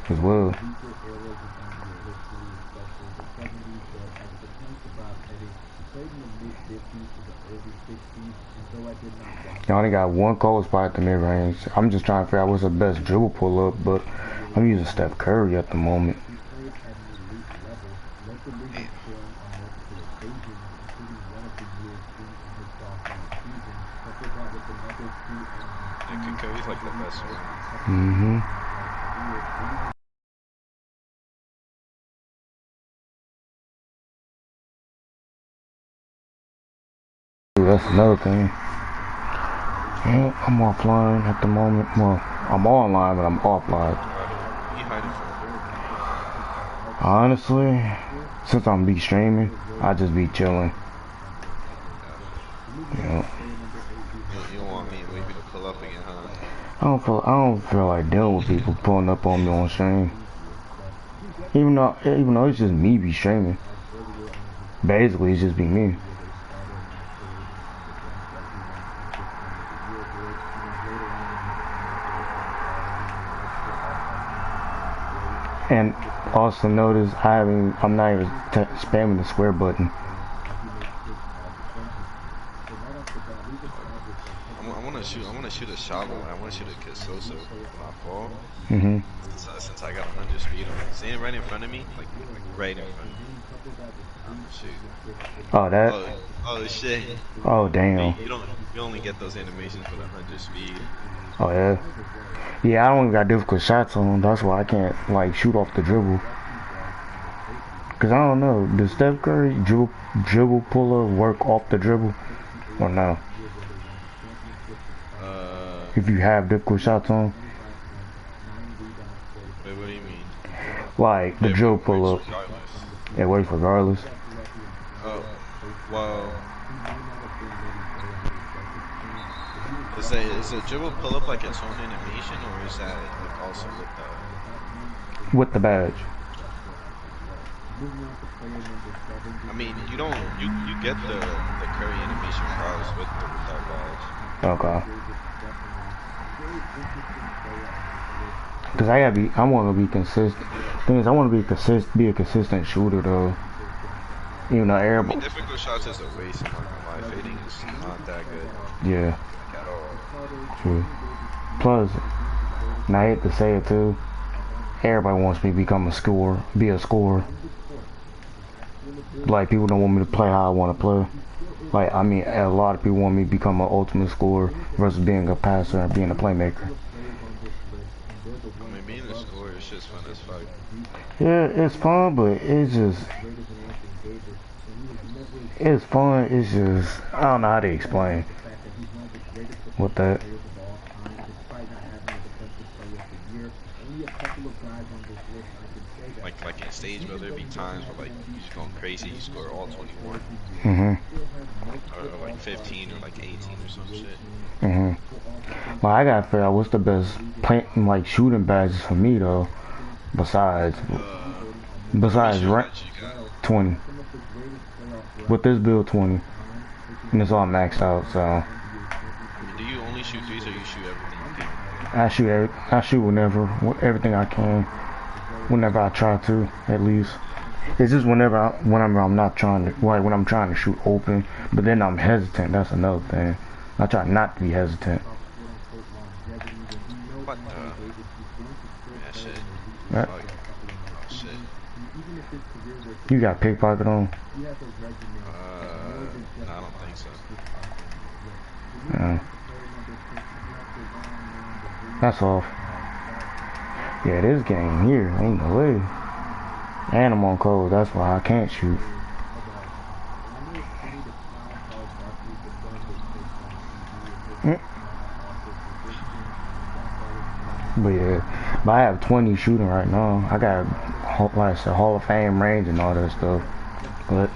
as well. I only got one cold spot at the mid range. I'm just trying to figure out what's the best dribble pull up, but I'm using Steph Curry at the moment. Curry's like the best one. That's another thing. Yeah, I'm offline at the moment. Well, I'm online, but I'm offline. Honestly, since I'm be streaming, I just be chilling. You know. You don't want me maybe to pull up again, huh? I don't feel like dealing with people pulling up on me on stream. Even though it's just me be streaming. Basically, it's just be me. And also notice I'm not even spamming the square button. I want to shoot a shallow. I want you to kiss Sosa when I fall. Mhm. Since I got 100 speed on it. Seeing right in front of me, like right in front of me. Shoot. Oh, that. Oh shit. Oh, damn. You only get those animations with 100 speed. Oh, yeah. Yeah, I don't even got difficult shots on. That's why I can't, like, shoot off the dribble. Because I don't know. Does Steph Curry dribble puller work off the dribble? Or no? If you have difficult shots on? Wait, what do you mean? Like, the dribble pull up. It works regardless. Oh, well. Is a dribble pull up like its own animation, or is that like also with With the badge. I mean, you don't you get the Curry animation regardless with that badge. Okay. Cause I want to be consistent. Thing is, I want to be a consistent shooter though. Even though I everybody. mean, difficult shots is a waste. I'm not gonna lie, fading is not that good. Yeah. Like, at all. True. Plus, and I hate to say it too, everybody wants me to become a scorer, be a scorer. Like, people don't want me to play how I want to play. Like, I mean, a lot of people want me to become an ultimate scorer versus being a passer and being a playmaker. I mean, being a scorer is just fun as fuck. Yeah, it's fun, but it's just... It's fun, it's just... I don't know how to explain. What that... Like in stage, where there be times where like you just going crazy, you score all 21. Mhm. Or like 15 or like 18 or some shit. Mhm. Well, I gotta figure out what's the best like shooting badges for me though. Besides rank 20. With this build 20, and it's all maxed out. So. Do you only shoot threes or you shoot everything you can? I shoot everything I can. Whenever I try to, at least. It's just whenever I'm not trying to, like when I'm trying to shoot open, but then I'm hesitant. That's another thing. I try not to be hesitant. What the? Yeah, shit. Right. Fuck. Oh, shit. You got pickpocket on? No, I don't think so. Yeah. That's off. Yeah, this game here, ain't no way. And I'm on cold, that's why I can't shoot. But yeah, but I have 20 shooting right now. I got, like I said, Hall of Fame range and all that stuff. But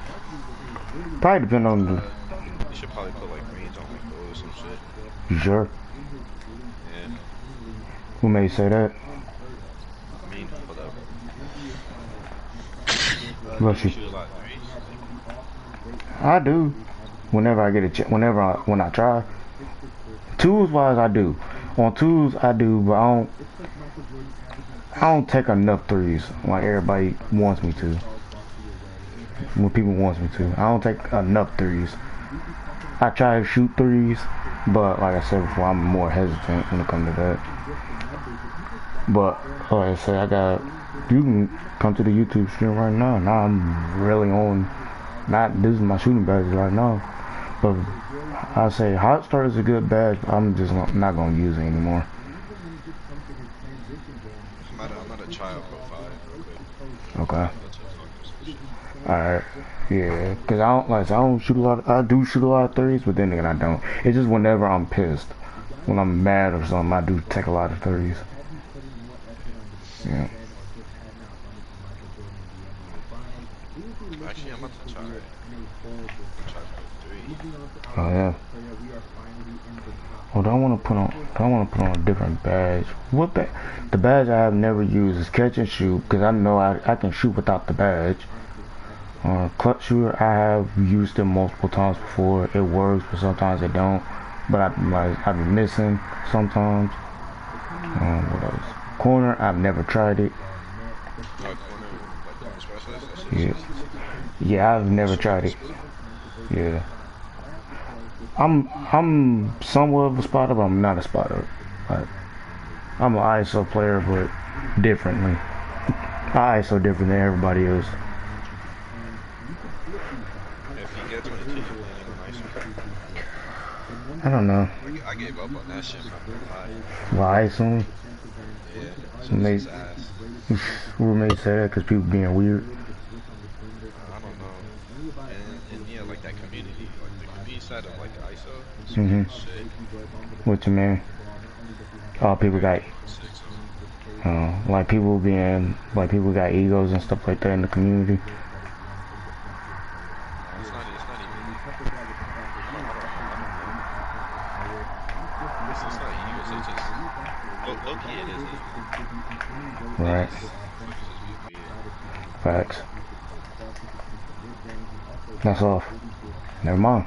probably depend on the... You should probably put like range on like gold or some shit. You sure? Yeah. Who may say that? I mean, hold up. Bless you. Shoot a lot of threes. I do. Whenever I get a when I try. Tools wise, I do. On twos, I do, but I don't take enough threes like everybody wants me to. When people wants me to, I don't take enough threes. I try to shoot threes, but like I said before, I'm more hesitant when it comes to that. But like I said, you can come to the YouTube stream right now. Now I'm really on. This is my shooting badges right now, but I say Hot Start is a good badge. I'm just not gonna use it anymore. I'm at a trial profile real quick. Okay. Alright. Yeah, cause I don't shoot a lot. I do shoot a lot of threes, but then again I don't. It's just whenever I'm pissed, when I'm mad or something, I do take a lot of threes. Yeah. Actually, I'm about to try it. Oh yeah. Well, I want to put on a different badge. The badge I have never used is catch and shoot, because I know I can shoot without the badge. Clutch shooter, I have used it multiple times before. It works, but sometimes it don't. But I've been missing sometimes. What else? Corner, I've never tried it. Yeah. Yeah, I've never tried it. Yeah. I'm somewhat of a spotter, but I'm not a spotter. Like, I'm an ISO player, but differently. I ISO different than everybody else. If you get 22, you playing in high school. I don't know. I gave up on that shit, not gonna lie. Why ISO? Yeah, Who it's made just ass. roommates say that because people being weird. I don't know. And yeah, like that community, like the community side of like ISO, is Mhm. shit. What you mean? Oh, people got Six of them. like people got egos and stuff like that in the community. No, it's not even. I don't know. It's not egos. It's just low key. It is ego. Right. Motherfuckers just be weird. Facts. That's off. Never mind.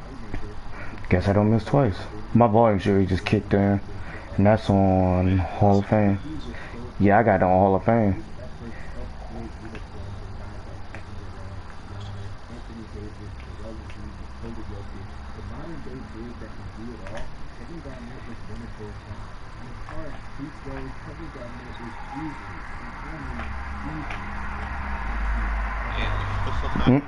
Guess I don't miss twice. My volume sure just kicked in. And that's on Hall of Fame. Yeah, I got it on Hall of Fame. Yeah.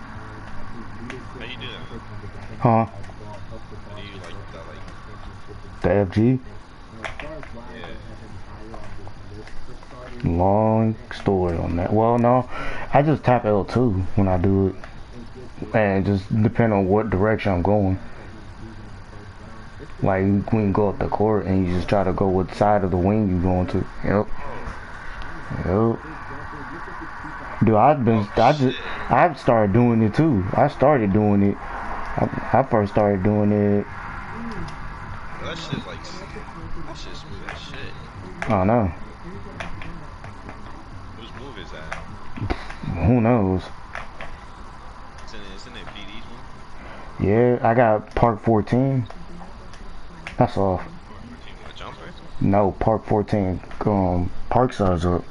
How you doing? Huh? How do you like that? Like, The FG? yeah. Long story on that. Well, no. I just tap L2 when I do it. And just depend on what direction I'm going. Like, when you go up the court and you just try to go what side of the wing you're going to. Yep. Yep. Dude, I've started doing it too. I started doing it. I first started doing it. That shit's like, that shit's smooth as shit. I don't know. Whose move is that? Who knows? Isn't it BD's move? Yeah, I got Park 14. That's off. 14 with a jumper? No, Park 14. Park size up.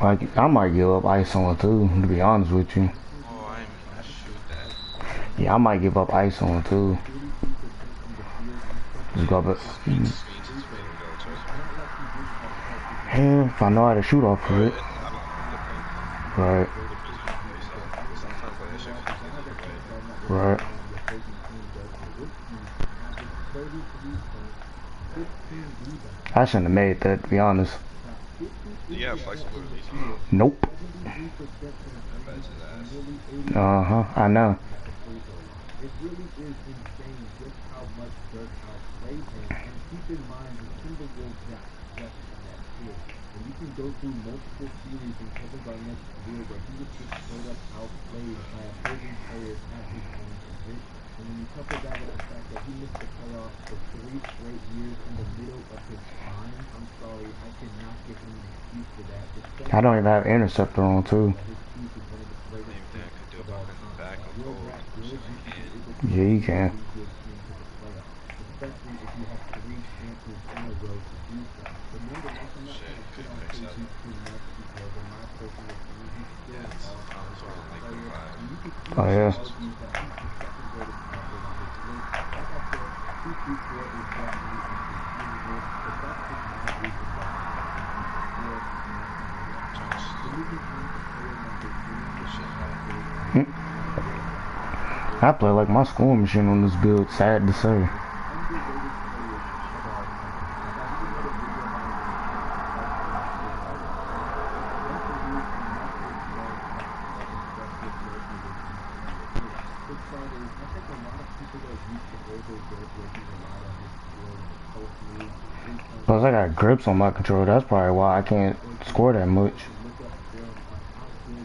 Like, I might give up ice on it too, to be honest with you. Oh, I ain't mean to shoot that. Yeah, I might give up ice on it too. Just go up. Screens is way to go, trust me. Yeah, if I know how to shoot off of But it. I don't know, depends. Right, Depends on the play style. Sometimes like that shit comes in either way. right. I shouldn't have made that, to be honest. You have flexible release on it. Nope. That bet's his ass. Uh-huh, I know. I don't even have interceptor on too. I don't even think I could do it behind the back on gold. Shit, I can't. Yeah, you can. Shit, couldn't fix that. Yeah, it's on like the 5. Oh yeah. I play like my scoring machine on this build, sad to say. Plus I got grips on my controller, that's probably why I can't score that much.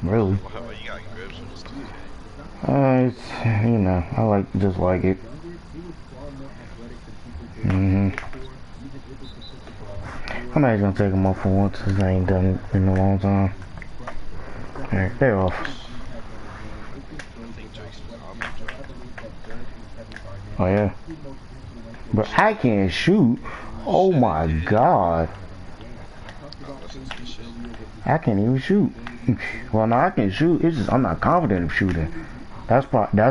Really. Well, you got grips when it's 2K. It's, you know, I just like it. I'm actually gonna take them off for once, since I ain't done it in a long time. Alright, they're off. I think Drake's an album drop. Oh yeah. But I can't shoot. Oh my god. Don't listen to this shit. I can't even shoot. Well, no, I can shoot. It's just I'm not confident in shooting. That's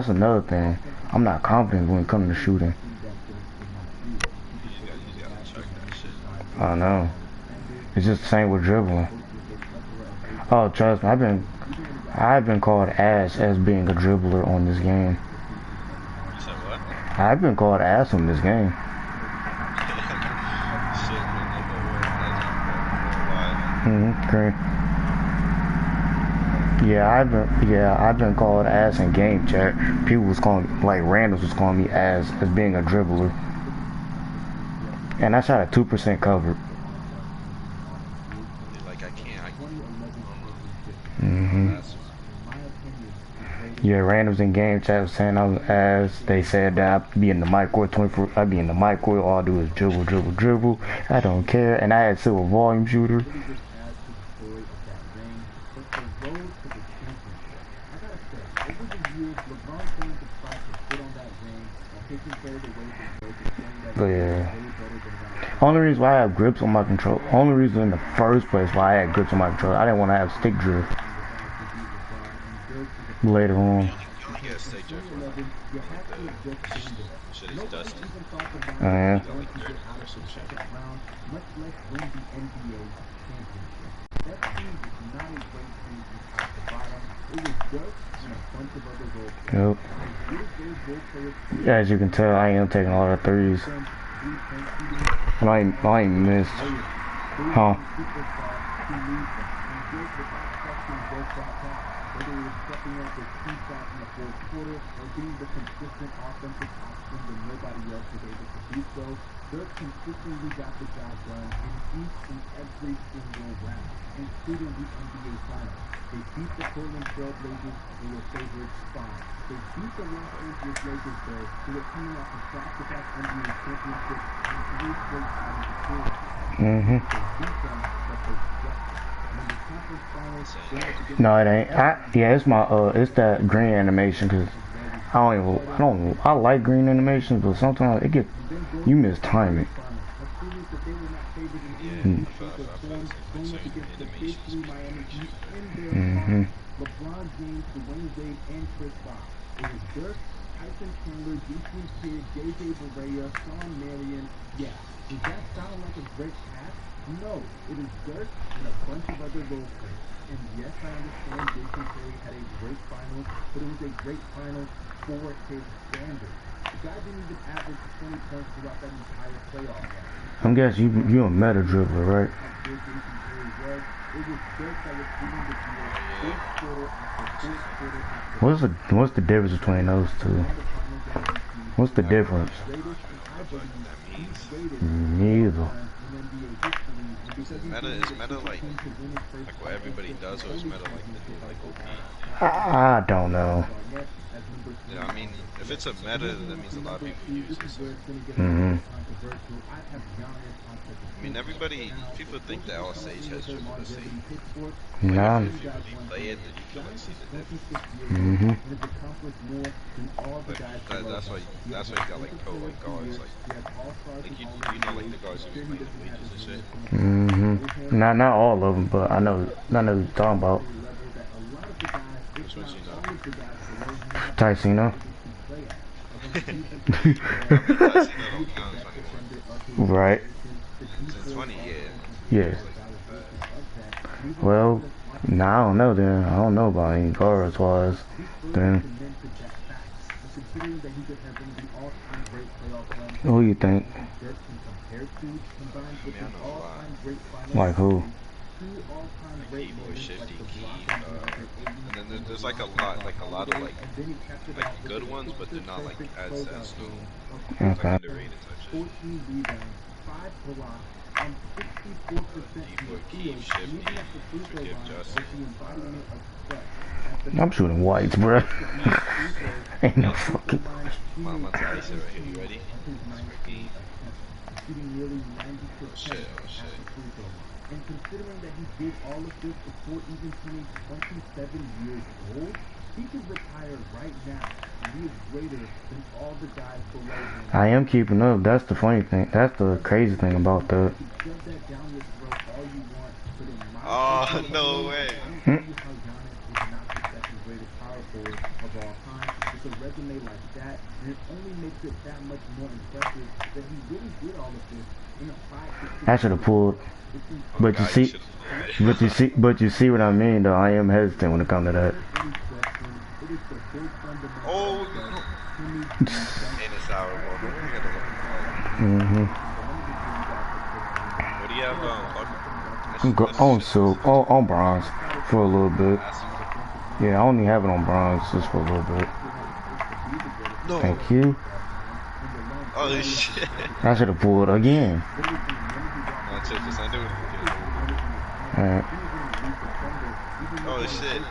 another thing. I'm not confident when it comes to shooting. You gotta check that shit. I don't know. It's just the same with dribbling. Oh, trust me, I've been called ass as being a dribbler on this game. You said what? I've been called ass on this game. Shit, man, they know where it's at, bro. Great. Yeah, I've been called ass in game chat. People was calling, like randoms was calling me ass as being a dribbler. And I shot a 2% cover. Like I can't. That's Yeah, randoms in game chat was saying I was ass. They said that I'd be in the mic court 24. I'd be in the mic court. All I do is dribble, dribble, dribble. I don't care. And I had silver volume shooter. But yeah. Only reason why I have grips on my control. Only reason in the first place why I had grips on my control. I didn't want to have stick drift. Later on. you only get a steak drift when the shit is dusty. Yeah. You got like dirt or some shit. Yep. As you can tell, I am taking a lot of threes. And I ain't missed. Huh? No, it ain't. Yeah, it's my it's that green animation because I like green animations, but sometimes you mistime it. Yeah, I feel the same thing. Animations be shit. LeBron James, Dwayne Wade, and Chris Bosh. It was Dirk, Tyson Chandler, Jason Kidd, J.J. Barea, Sean Marion. Yeah. Does that sound like a great pass? No. It is Dirk and a bunch of other role players. And yes, I understand Jason Curry had a great finals, but it was a great finals for his standards. The guy didn't even average 20 points throughout that entire playoff run. I'm guessing you a meta dribbler, right? What's the difference between those two? What's the difference? Neither. Is meta like what everybody does, or is meta like the new like OP? I don't know. Yeah, I mean, if it's a meta, then that means a lot of people use it. So. I mean, people think that all Sage has dribble the same. Nah. If you really play it, then you can like see the difference. Like, that's why you got like pro like guards, like you know like the guards who be playing the wages and shit. Not all of them, but I know what you're talking about. Which ones you know? Ticino. Ticino don't count anymore. Right. Since 20, yeah. Yeah. Well, nah, I don't know then. I don't know about any guards wise. Then. Who you think? Like who? Like Keyboard Shifty, Key, and then there's like a lot of like good ones, but they're not like as known. Like underrated type shit. Keyboard, Key, Shifty, Forgive Justin. I'm shooting whites, bruh. Ain't no fucking. My Tyson right here. You ready? Oh shit. And considering that he did all of this before even turning 27 years old, He could retire right now, and he is greater than all the guys below him. I am keeping up. That's the funny thing. That's the crazy thing about that. You can shove that down your throat all you want, but in my Oh, no way. I don't see how Giannis is not the second greatest power forward of all time. With a resume like that, and it only makes it that much more impressive that he really did all of this in a 5 to 6 I should have pulled. But you see, but you see what I mean. Though I am hesitant when it comes to that. Oh, and it's our ball. Mhm. What do you have On silk, on bronze for a little bit. Yeah, I only have it on bronze just for a little bit. No. Thank you. Oh shit. I should have pulled again. No, chill, just undo it. Alright. Oh shit.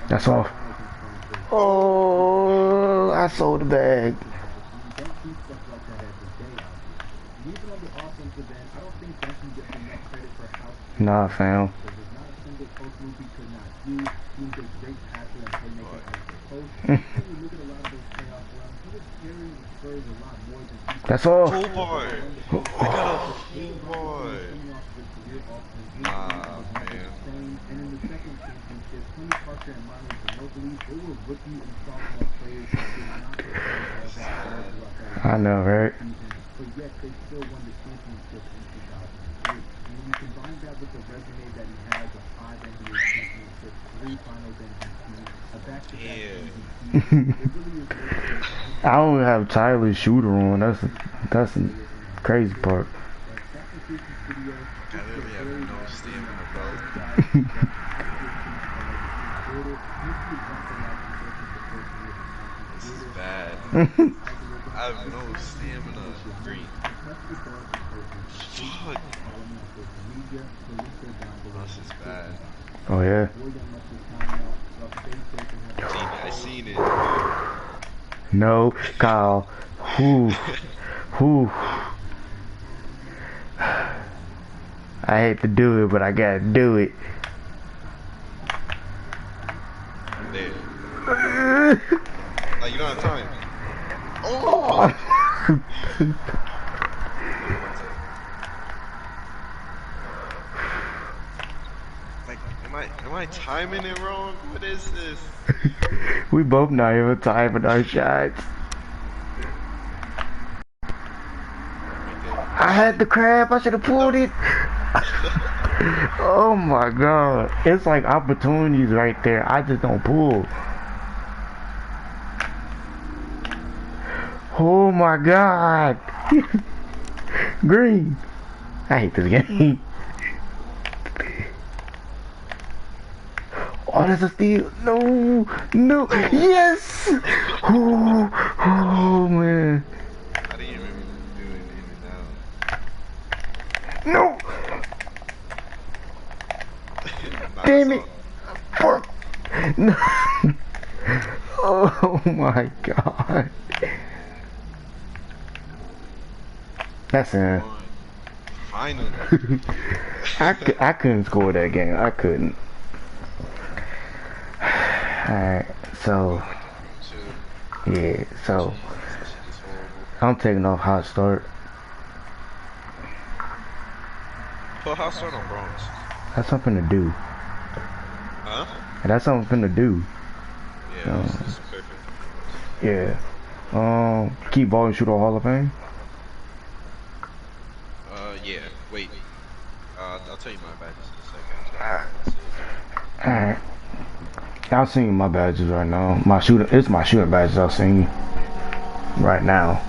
That's all. Oh, I sold the bag. Nah, fam. That's all. Full bar. I got a full bar. Nah, man. I know, right? But yet they still won the championship in 2003. And when you combine that with the resume that he has of 5 NBA championships, 3 finals MVPs, a back-to-back MVP, it really is. I don't have Tyler's shooter on. That's the crazy part. I literally have no stamina, bro. This is bad. I have no stamina. Green. Fuck. This is bad. Oh yeah. I seen it. No, Kyle. Whoo. Whoo. I hate to do it, but I gotta do it. There. Like, you don't have time. Oh! Like, am I timing it wrong? What is this? We both not even timing our shots. I had the crab. I should have pulled it. Oh my god. It's like opportunities right there. I just don't pull. Oh my god. Green. I hate this game. Oh, that's a steal. No. No. Yes. Oh man. I didn't even do anything now. No. Damn it. Fuck. No. Oh my god. That's in. Finally. I couldn't score that game. I couldn't. Alright, so yeah, so I'm taking off hot start. Put hot start on bronze. That's something to do. Huh? That's something to do. Yeah, this is perfect. Yeah. Keep ball and shoot all Hall of Fame. Yeah. Wait. I'll tell you my badges in a second. Alright. I'll send you my badges right now. It's my shooting badges I'll send you right now.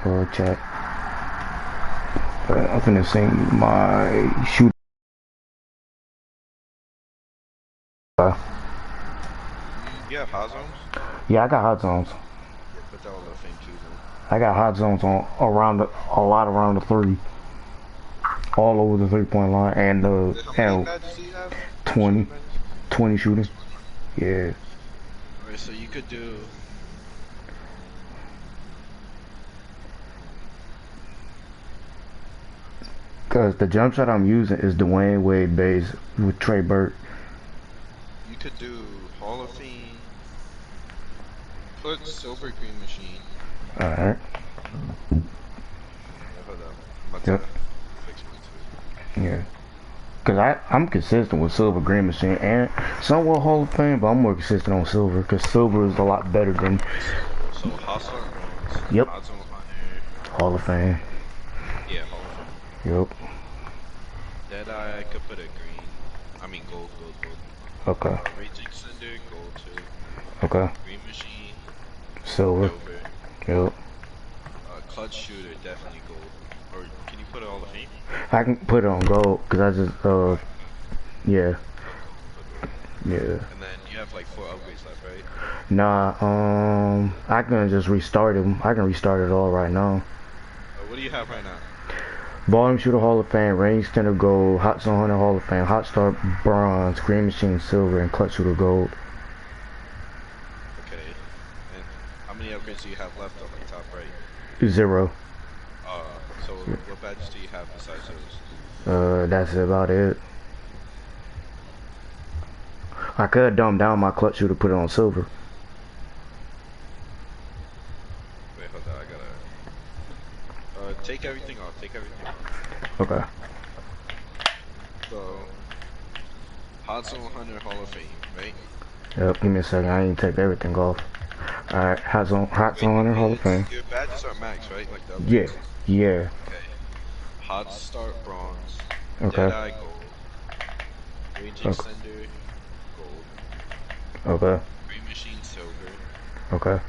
Wrong chat. I'm gonna send you my shooting. You have hot zones? Yeah, I got hot zones. Put that on the thing too, I got hot zones on a lot around the 3, all over the 3-point line, and 20. 20 shooting. Yeah. Alright, so you could do. Cause the jump shot I'm using is Dwayne Wade base with Trey Burke. You could do Hall of Fame. Put Silver Green Machine. Alright. Hold up. I'm about Yep. to fix my too. Yeah. Cause I'm consistent with Silver Green Machine and somewhat Hall of Fame, but I'm more consistent on Silver. Cause Silver is a lot better than. So Hostler Bronze. Yep. Odds on Hunter. Hall of Fame. Yeah, Hall of Fame. Yep. Deadeye, I could put a green. I mean gold. Okay. Raging Cinder, gold too. Okay. Green Machine, Silver. silver. Yep. Clutch Shooter, definitely gold. Or can you put it Hall of Fame? I can put it on gold because I just yeah. Yeah. And then you have like 4 upgrades left, right? Nah, I can just restart them. I can restart it all right now. What do you have right now? Volume Shooter Hall of Fame, Range Center Gold, Hot Zone Hunter Hall of Fame, Hot Start Bronze, Green Machine Silver, and Clutch Shooter Gold. Okay. And how many upgrades do you have left on the top right? 0. So what badges do you have besides those? That's about it. I could dumb down my Clutch Shooter, put it on Silver. Wait, hold on, I gotta... take everything off, Okay. So... Hot Zone Hunter Hall of Fame, right? Yep, give me a second, I ain't take everything off. Alright, Hot Zone Hunter Hall of Fame. Your badges are max, right? Like the Yeah, upgrades? yeah. Okay. Hot Start Bronze. Okay. Deadeye Gold. Raging Okay. Cinder Gold. Okay, Green Machine Silver. okay.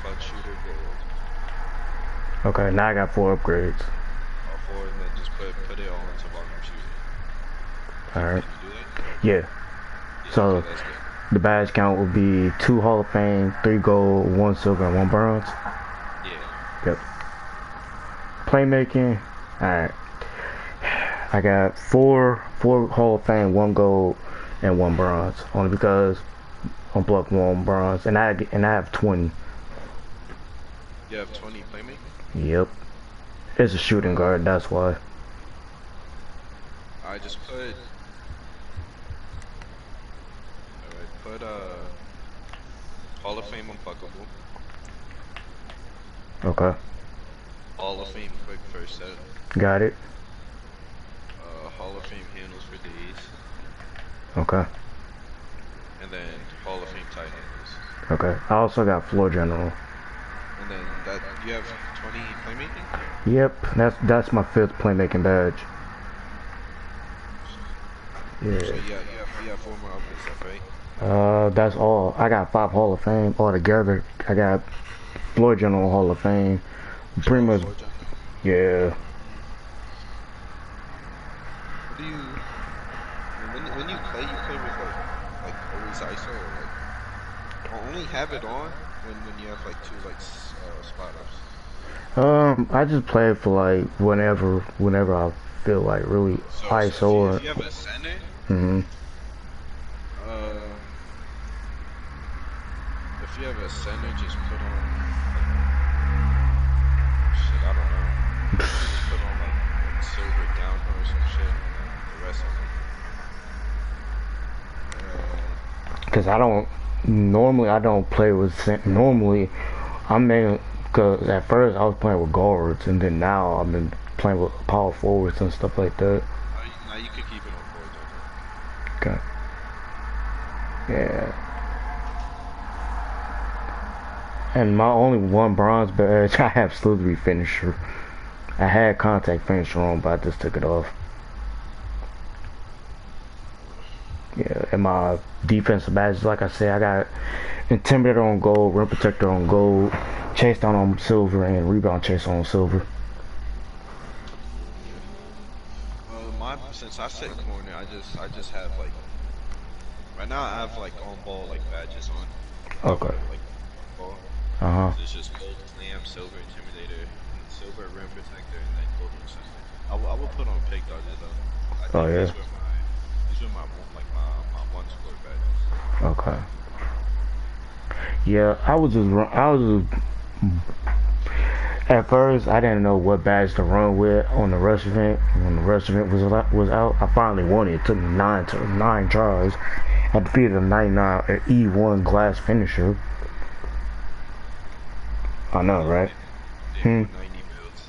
Clutch Shooter Gold. Okay, now I got 4 upgrades. All 4, and then just put it all into volume shooting. Alright. Can you do that? Yeah. Yeah, So okay, that's good. the badge count would be 2 Hall of Fame, 3 gold, 1 silver, and 1 bronze. Yeah. Yep. Playmaking. Alright. I got 4 Hall of Fame, 1 gold, and 1 bronze. Only because I'm plucked 1 bronze, and I have 20. You have 20 playmaking? Yep. It's a shooting guard, that's why. I just put... Alright, put Hall of Fame unpluckable. Okay. Hall of Fame quick first set. Got it. Hall of Fame handles for days. Okay. And then Hall of Fame tight handles. Okay. I also got floor general. And then that you have 20 playmaking? Yep. That's my 5th playmaking badge. Yeah. So you have 4 more upgrades left, right? That's all. I got 5 Hall of Fame altogether. I got floor general Hall of Fame. Pretty much. Yeah. What do you... When you play with like always ISO or like... Or only have it on when you have like 2 like spot ups? I just play it for like whenever I feel like really ISO or... If you have a center... Mm-hmm. If you have a center, just put on... shit, I don't know. Just put on like silver down or some shit. And the rest of it. Cause I don't play with normally I'm mainly because at first I was playing with guards and then now I've been playing with power forwards and stuff like that. Now you can keep it on forward. Okay. Yeah. And my only 1 bronze badge, I have slithery finisher. I had contact finisher on, but I just took it off. Yeah, and my defensive badges, like I said, I got Intimidator on gold, Rim Protector on gold, Chase Down on silver, and Rebound Chase on silver. Since I sit corner, I just have like... Right now I have like on ball like badges on. Okay. Like ball. Uh-huh. So it's just gold clam, silver intimidator, and silver rim protector, and then gold center. I will put on pig dodges though. I think Oh, yeah. that's where Okay. Yeah, I was just at first I didn't know what badge to run with on the rush event. When the rush event was out, I finally won it. It took me nine tries. I defeated a 99 E1 glass finisher. I know, right? They 190 builds.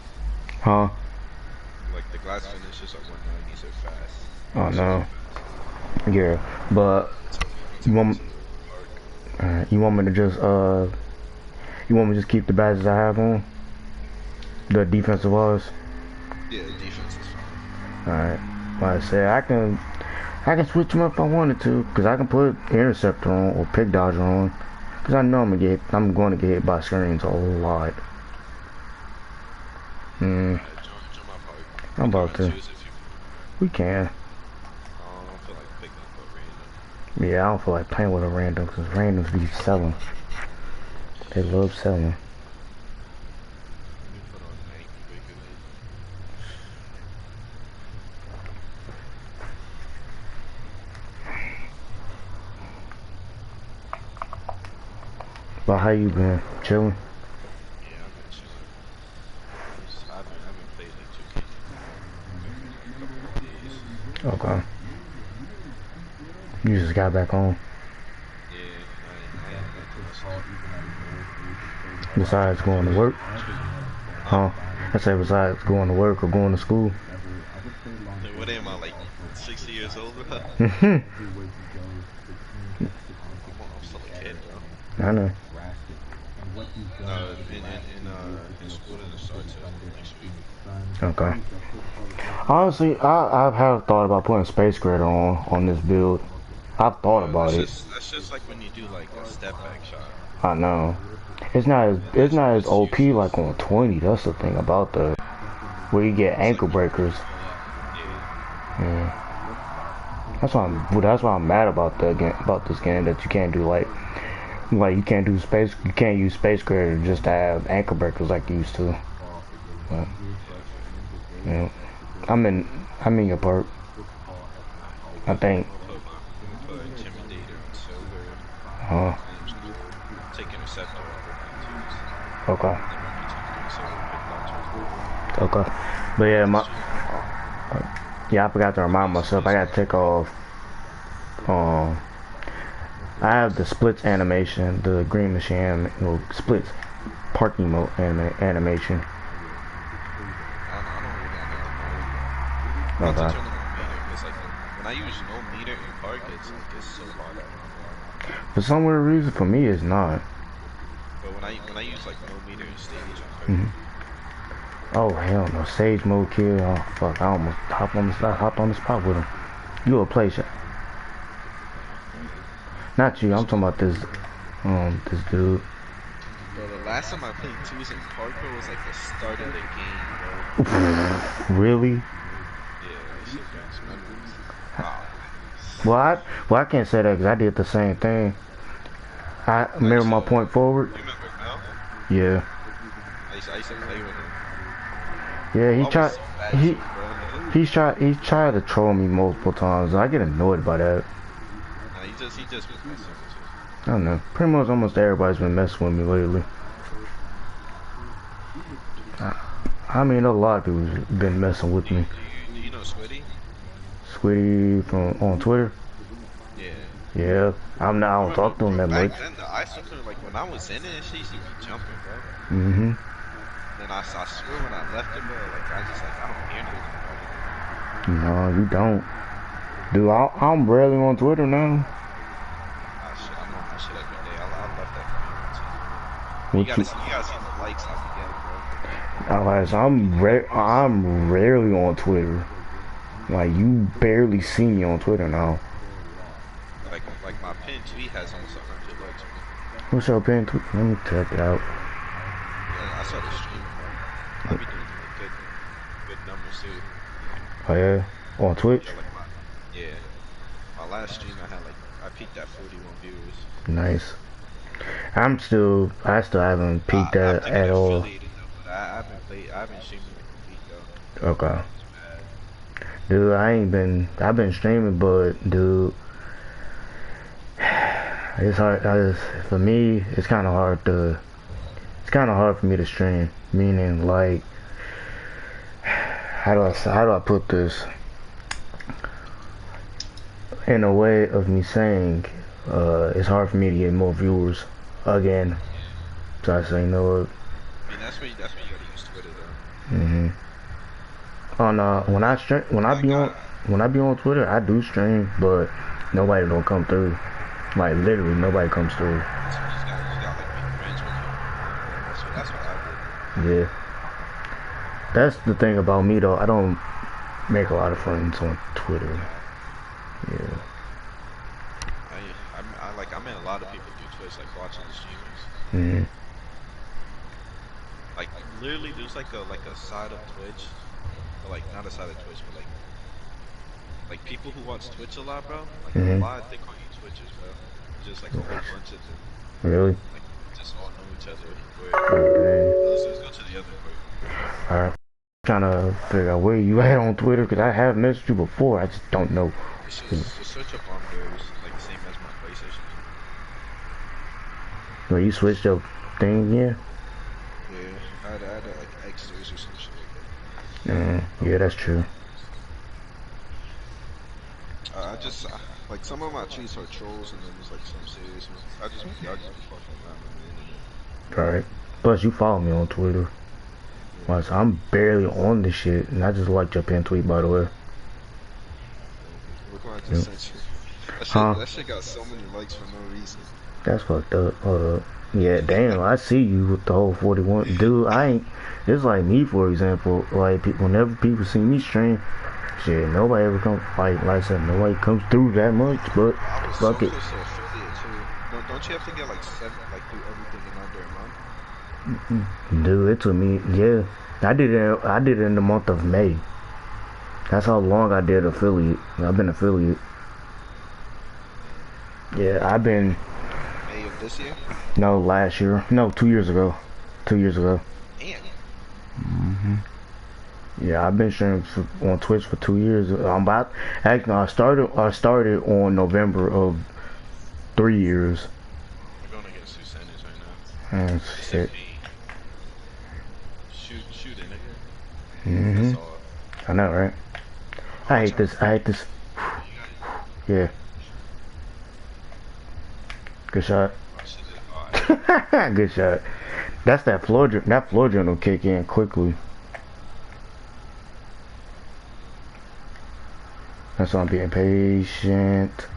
Huh? Like the glass finishes are 190, so fast. I know. Yeah, but you want you want me to just you want me to just keep the badges I have on? The defensive wise? Yeah, defense is fine. Alright. Like I said, I can switch them up if I wanted to, cause I can put interceptor on or pick dodger on, cause I know I'm going to get hit by screens a lot. I'm about to. We can. Yeah, I don't feel like playing with a random, cause randoms be selling. They love selling. But how you been? Chilling? Yeah, I've been chilling. I haven't played like 2K in a couple of days. Okay. You just got back home. Yeah, I ain't got to Besides going to work? Huh? I say besides going to work or going to school. Like, what am I, like 60 years old? I'm still a kid, bro. I know. In school it starts next week. Okay. Honestly, I have thought about putting Space Grader on this build. I've thought about it. That's just like when you do like a step back shot. I know. It's not as OP like on 20. That's the thing about the where you get ankle breakers. Yeah. That's why I'm mad about this game that you can't do like you can't use Space Grader just to have ankle breakers like you used to. But, yeah. I'm in your part. I think. Huh. Okay. Okay. But yeah, I forgot to remind myself. I gotta take off. I have the splits animation, the green machine, splits parking mode animation. Okay. When I use no meter in park, it's so hard. For some weird reason, for me, it's not. But when I use like no meter in stage, Oh hell no, sage mode kill. Oh fuck, I almost hopped on the spot with him. You a play shot. Not you, I'm talking about this dude. Bro, the last time I played twos in parkour was like the start of the game, bro. Really? Yeah, that shit brings memories. Wow. Well, I can't say that because I did the same thing. I remember my point forward. You remember Mel? Yeah. I used to play with him. Yeah, he tried to troll me multiple times. I get annoyed by that. Nah, he just been messing with you. I don't know. Pretty much almost everybody's been messing with me lately. I mean, a lot of people's been messing with me. Do you know Squiddy? Squiddy on Twitter? Yeah. Yeah. I don't talk to him that much. Back then, I used to like when I was in it, she used to be jumping, bro. Mm-hmm. Then I swear when I left it, bro, like I don't hear nothing. No, you don't. Dude, I'm rarely on Twitter now. I'm on my shit every day. I left that community. You gotta see the likes I be getting, bro. Alright, so I'm rarely on Twitter. Like, you barely see me on Twitter now. Like my pin tweet has almost 100 likes. What's your pin tweet? Let me check it out. Yeah, I saw the stream, bro. I be doing good numbers too. Oh yeah? On Twitch? Yeah, my last stream I peaked at 41 viewers. Nice. I still haven't peaked that at all. I haven't streamed like a week though. Okay. Dude, I've been streaming, but dude, It's hard. For me, it's kind of hard to. It's kind of hard for me to stream. Meaning, like, how do I put this in a way of me saying, it's hard for me to get more viewers again. So I say, no. I mean, that's where you gotta use Twitter though. When I be on Twitter, I do stream, but nobody don't come through. Like literally, nobody comes through. So you just gotta like make friends with you. That's what I did. Yeah. That's the thing about me though. I don't make a lot of friends on Twitter. Yeah. I met a lot of people through Twitch, like watching the streamers. Like literally, there's like a side of Twitch, or like not a side of Twitch, but like people who watch Twitch a lot, bro. Like a lot, they call you Twitchers, bro. It's just like a whole bunch of them. Really? Like just all know each other. Okay. Let's go to the other part. Alright. Trying to figure out where you at on Twitter because I have messaged you before. I just don't know. It's just search up on theirs, like the same as my PlayStation. Well, you switched your thing, yeah? Yeah, I had like extras or some shit like that. Yeah, that's true. Like some of my tweets are trolls and then there's like some serious ones. I just be fucking around on the internet. Right. Plus, you follow me on Twitter. Well, so I'm barely on this shit, and I just liked your pin tweet, by the way. Look what I just sent you. That shit got so many likes for no reason. That's fucked up. Yeah, damn, I see you with the whole 41. Dude, it's like me, for example. Like, whenever people see me stream, shit, nobody ever comes, like I said, nobody comes through that much, but fuck it. Don't you have to get like 7, like do everything in under a month? Dude, it took me, yeah. I did it in the month of May. That's how long I did affiliate. I've been affiliate. Yeah, I've been. May of this year? No, last year. No, 2 years ago. 2 years ago. Damn. Yeah, I've been streaming on Twitch for 2 years. Actually, I started on November of 3 years. We're going against Susanna's right now. Shit. Shoot it, nigga. That's all. I know, right? I hate this. Yeah. Good shot. Good shot. That's that floor joint will kick in quickly. That's why I'm being patient.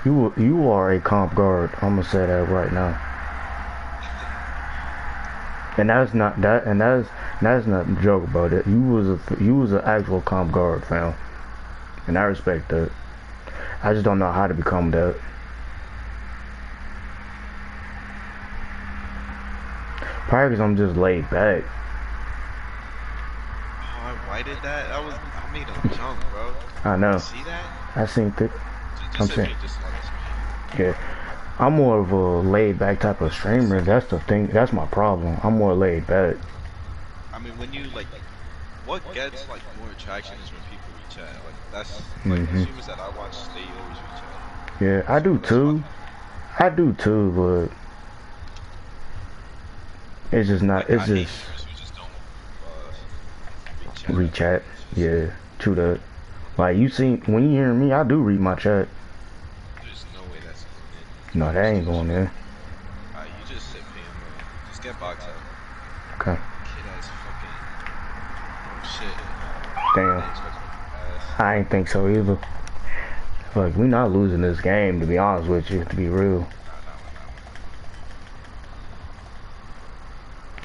You are a comp guard. I'm gonna say that right now. And that's not a joke about it. You was an actual comp guard, fam. And I respect that. I just don't know how to become that. Probably because I'm just laid back. Oh, I whited that. I made a jump, bro. I know. You see that? I seen it. I'm saying. Just Yeah. I'm more of a laid back type of streamer. That's the thing. That's my problem. I'm more laid back. I mean, when you like, what gets like more attraction is when people reach out. Like that's like the streamers that I watch, they always reach out. Yeah, I do too. I do too, but it's just not. It's just reach out. Yeah, true that. Like you see, when you hear me, I do read my chat. There's no way that's going in. No, that ain't going in. Alright, you just sit PM, bro. Just get boxed out. Okay. Kid ass fucking shit. Damn. I ain't think so either. Look, we not losing this game, to be honest with you, to be real.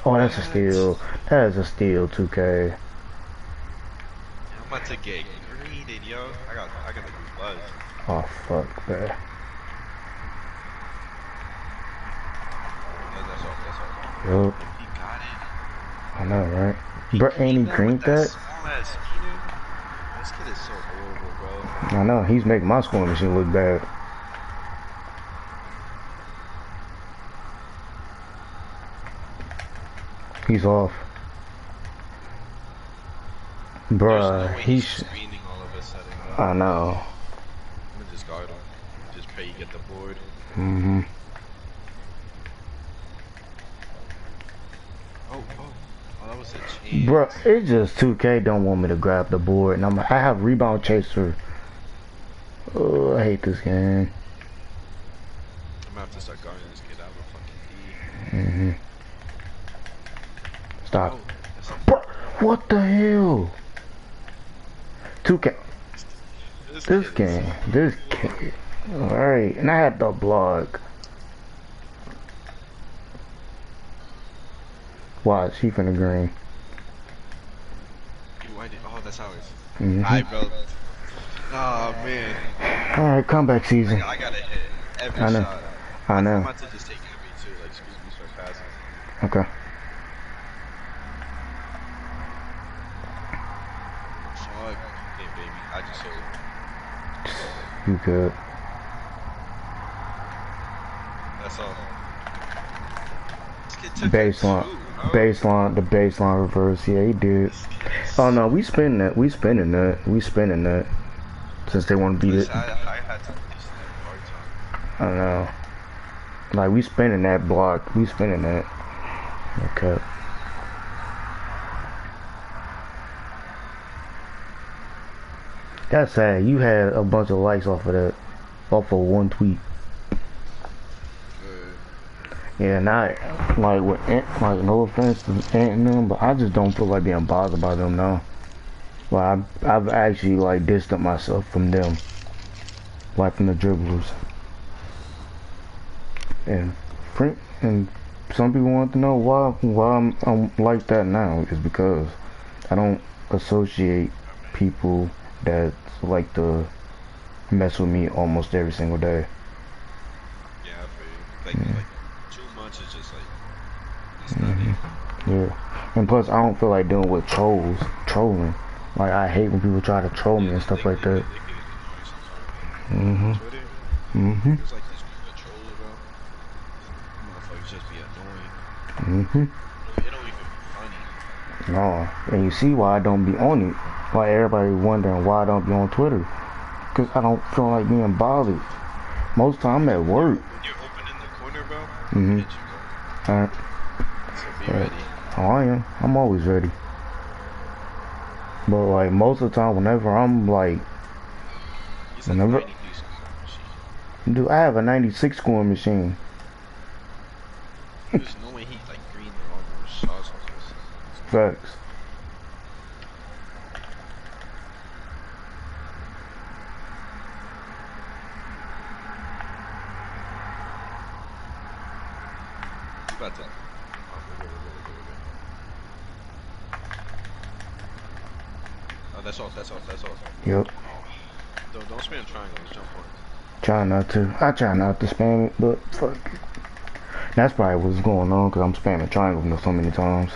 Oh, that's a steal. That is a steal, 2K. I'm about to get greeted, yo. I got a good buzz. Oh, fuck, man. That's all. Yup. He got it. I know, right? Bro, ain't he greened that? This kid is so horrible, bro. I know, he's making my scoring machine look bad. He's off. Bruh, screening all of a sudden, I know. I'm gonna just guard him. Just pray you get the board. Mm-hmm. Oh, that was a Bro, chance. it's just 2K don't want me to grab the board, and I have rebound chaser. Oh, I hate this game. I'm gonna have to start guarding this kid out of a fucking D. Mm-hmm. Stop. Oh, that's it. Bro, what the hell? 2K. This game. This kid. Alright, and I had the block. Watch, he finna green. Oh, that's ours. Mm-hmm. Alright, bro. Oh, man. Alright, comeback season. I gotta hit every I know. shot. I know. I'm about to just take every too. Like, excuse me for passes. Okay. Fuck. Okay, baby. I just hit it. You good. That's all. This kid took Baseline. that too, bro. The baseline reverse. Yeah, he did. Oh no, we spinning that. We spinning that. Since they want to beat it. I had to release that hard time. I don't know. Like, we spinning that block. We spinning that. Okay. That's sad. You had a bunch of likes off of that. Off of one tweet. Yeah, not like with like no offense to Ant and them, but I just don't feel like being bothered by them now. Like I've actually like distanced myself from them, like from the dribblers. And some people want to know why I'm like that now is because I don't associate people that like to mess with me almost every single day. Yeah, I feel you. Like 2 months is just like, it's not it. Yeah. And plus I don't feel like dealing with trolling. Like I hate when people try to troll me and stuff like that. Mm-hmm. Mm-hmm. It's like these people troll, bro. Motherfuckers just be annoying. Mm-hmm. It don't even be funny. No. And you see why I don't be on it. Why everybody wondering why I don't be on Twitter. Cause I don't feel like being bothered. Most time I'm at work. When you're open in the corner, bro, Mm-hmm. hit you, bro. Alright. So be ready. Oh, I am. I'm always ready. But like most of the time, whenever I'm like, He's like whenever, 90 piece machine. dude, I have a 96 scoring machine. There's no way he like green all those shots on this. Facts. You about to. Oh, that's off. Yep. Don't spam triangles, jump on. Try not to. I try not to spam it, but fuck it. That's probably what's going on because I'm spamming triangle so many times.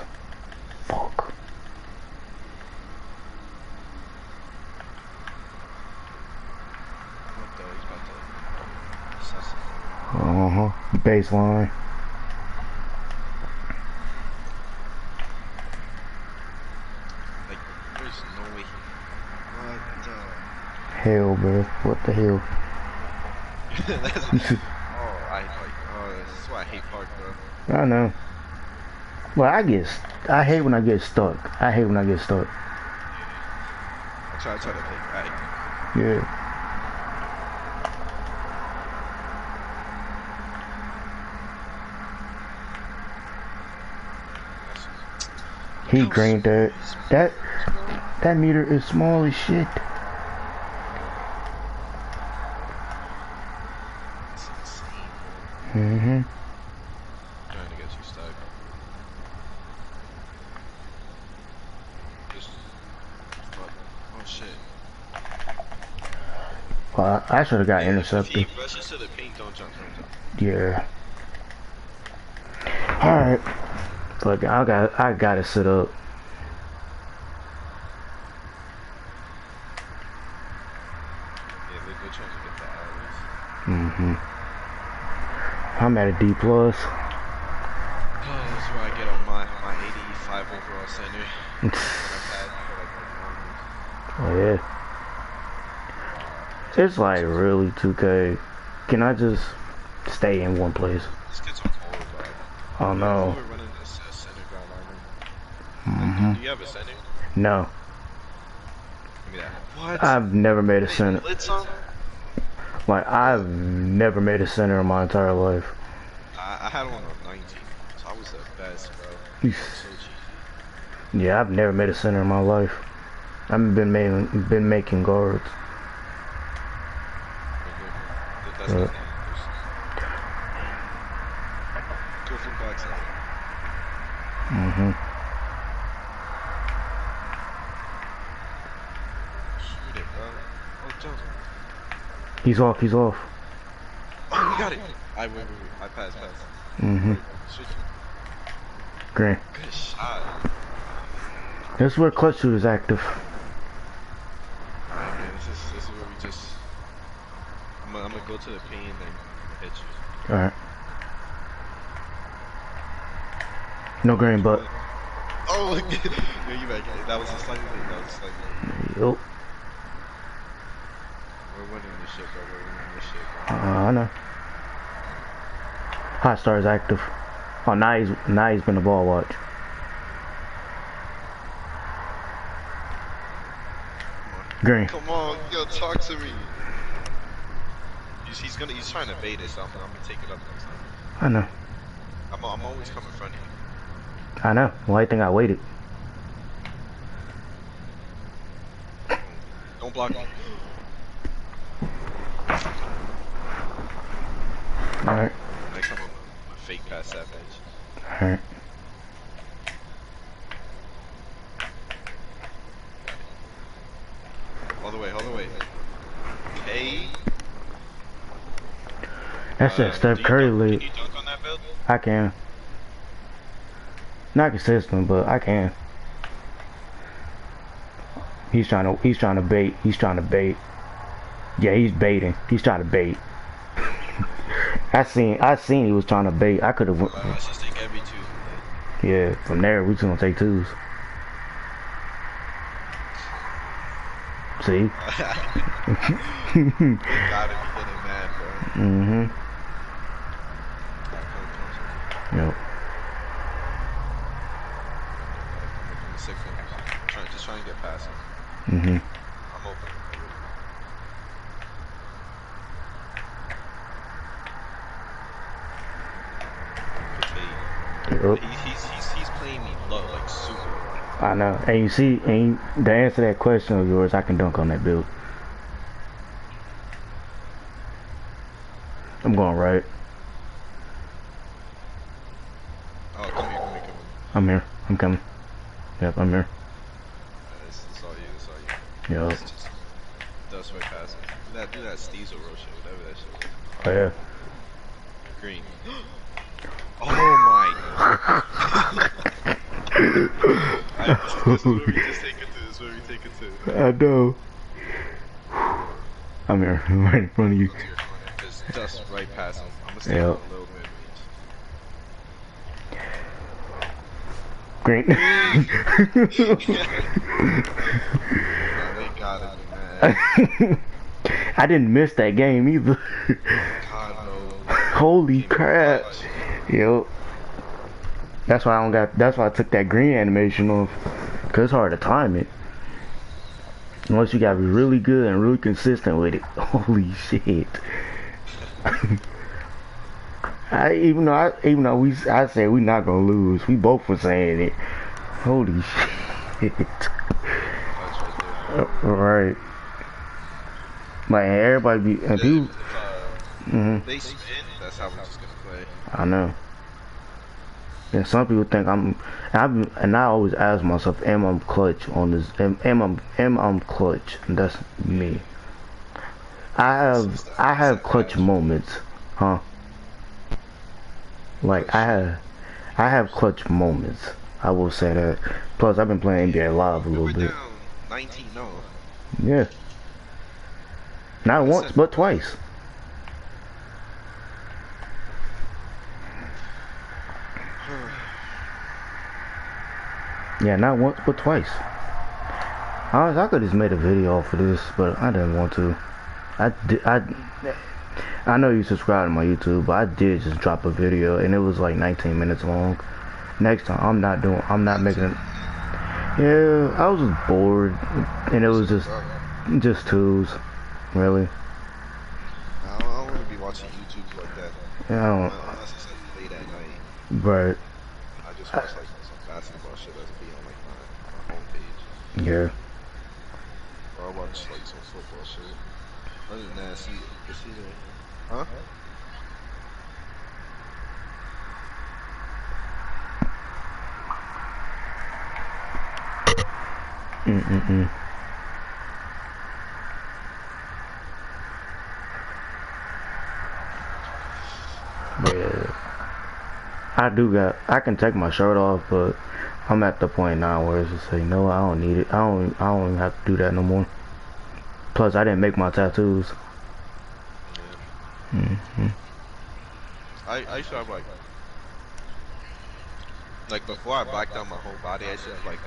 Fuck. What the? He's about to. Uh-huh. Baseline. Like, there's no way he. What the? Hell, bro. What the hell? That's, oh, that's why I hate Park, bro. I know. Well, I hate when I get stuck. I hate when I get stuck. I try to play back. Yeah. He greened that. That meter is small as shit. It's insane, bro. Mm-hmm. Trying to get you stuck. Just. Oh shit. Well, I should have got If intercepted. he rushes to the paint, don't jump. Yeah. Alright. Look, I gotta sit up. Yeah, they're trying to get the hours. Mm-hmm. I'm at a D plus. Oh, that's where I get on my 85 overall center. That I've had for like 1 month. Oh yeah. It's like really 2K. Can I just stay in one place? This kid's on cold, bro. Oh no. We're running this center guy Mm-hmm. do you have a center? No. Give me that. What? I've never made a center. Lit some? Like, I've never made a center in my entire life. I had one on 19, so I was the best, bro. Yes. So cheesy. Yeah, I've never made a center in my life. I've been making guards. That's not go from backside. Mm-hmm. Shoot it, bro. Oh, jump. He's off. He's off. Oh, you got it. Wait. I pass. Mm-hmm. Switch. Green. Good shot. That's where clutch shoot is active. Alright, man. This is where we just. I'm gonna go to the paint and then hit you. Alright. No green, but. Oh, yeah, you back. That was a slightly late. Yup. We're winning this shit, bro. We're winning this shit, bro. I know. Hot Star is active. Oh, now he's been the ball watch. Green. Come on, yo, talk to me. He's trying to bait it, so I'm gonna take it up next time. I know. I'm always coming in front of you. I know. Why you think I waited? Don't block me. Alright. I come up with a fake pass that bitch. Alright. All the way. Hey. That's that Steph Curry lead. Can you dunk on that build? I can. Not consistent, but I can. He's trying to bait. Yeah, he's baiting. He's trying to bait. I seen he was trying to bait. I could have went. Let's just take every two. Yeah, from there we just gonna take twos. See? You gotta be getting mad, bro. Mm-hmm. Yep. Just try and get past him. Mm-hmm. I'm open. Yep. He's playing me low, like super low. I know. And you see, and to answer that question of yours, I can dunk on that build. I'm going right. Oh, come here. I'm here. I'm coming. Yep, I'm here. It's all you. Yep. It's just dust right past it. Do that Steezel roll shit, whatever that shit was. Oh yeah. Green. Oh my. This is where we just take it to. I know. I'm here. I'm right in front of you. Just dust right past him. I'm gonna stay Yep. a little mid range. Green. They gotta be mad. I didn't miss that game either. God no. Holy crap. Yep. That's why I took that green animation off. Cause it's hard to time it. Unless you gotta be really good and really consistent with it. Holy shit. Even though I said we not gonna lose. We both were saying it. Holy shit. Right. Like everybody be and people. They spin. That's how we're just gonna play. I know. And some people think and I always ask myself, am I clutch on this? Am I clutch? And that's me. I have clutch moments, huh? Like I have clutch moments. I will say that. Plus, I've been playing NBA Live a little bit. Down 19, no. Yeah. Not once, but twice. Yeah, not once, but twice. Honestly, I could have just made a video for this, but I didn't want to. I know you subscribe to my YouTube, but I did just drop a video and it was like 19 minutes long. Next time, I'm not making it. Yeah, I was just bored, and it was just twos, really. I don't want to be watching YouTube like that. Yeah, I don't. Unless it's like late at night. But I just watch like some basketball shit that's be on like my homepage. yeah, Or I watch like some football shit. Other than that, it's either, huh? mm. Yeah, I can take my shirt off, but I'm at the point now where it's just like, no, I don't need it. I don't even have to do that no more. Plus, I didn't make my tattoos. Yeah. I used to have like before I blacked out my whole body, I used to have like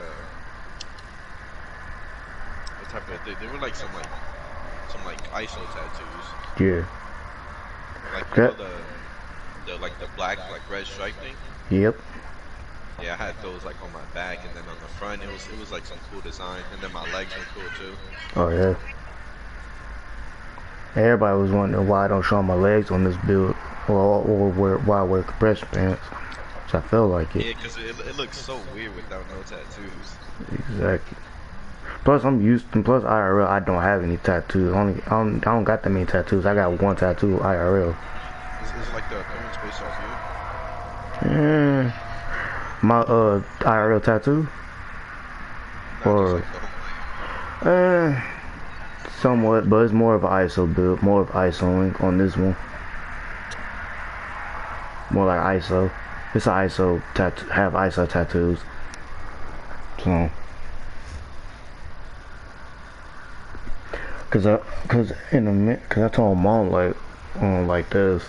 what type of they were like some ISO tattoos. Yeah. Like the like the black like red stripe thing. Yep. Yeah, I had those like on my back, and then on the front it was like some cool design, and then my legs were cool too. Oh yeah. Everybody was wondering why I don't show my legs on this build, or why I wear compression pants. Which I feel like it. Yeah, because it looks so weird without no tattoos. Exactly. Plus I'm used to, plus IRL I don't have any tattoos. I don't got that many tattoos. I got one tattoo IRL. Is it like the appearance based off you? My IRL tattoo? Not Or just like the whole somewhat, but it's more of an ISO build, more of ISOing on this one. More like ISO. It's an ISO tattoo, have ISO tattoos. So cause I told mom like this,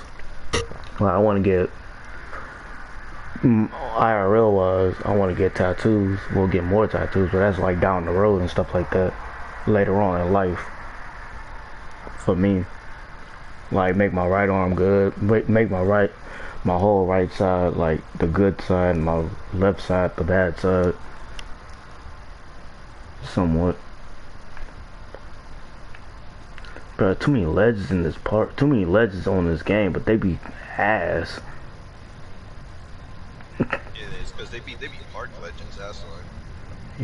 like I want to get IRL wise, I want to get tattoos. We'll get more tattoos, but that's like down the road and stuff like that later on in life. For me, like make my right arm good, make my whole right side like the good side, and my left side the bad side, somewhat. But too many legends in this part, too many legends on this game, but they be ass. Yeah, it's because they be park legends. That's why.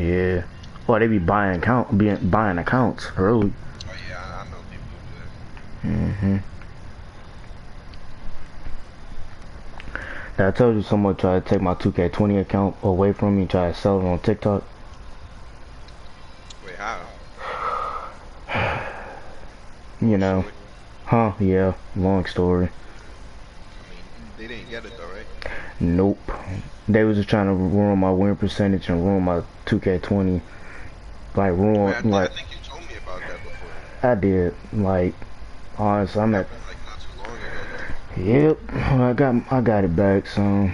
Yeah. Well, they be buying accounts early. Oh yeah, I know people who do that. I told you someone tried to take my 2K20 account away from me and try to sell it on TikTok. Wait, how? You know. Huh? Yeah. Long story. I mean, they didn't get it though, right? Nope. They was just trying to ruin my win percentage and ruin my 2K20. Like ruin, I think you told me about that before. I did. Like, honestly, I'm at. Like not too long ago though. Yep. I got it back. So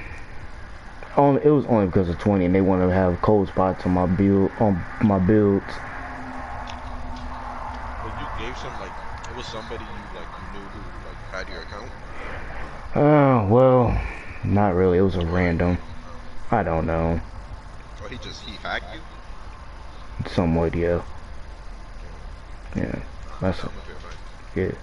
it was only because of 20, and they wanted to have cold spots on my builds. But you gave some it was somebody you knew who had your account. Well, not really. It was a random. I don't know. Or he hacked you? Somewhat, yeah. Yeah. That's yeah.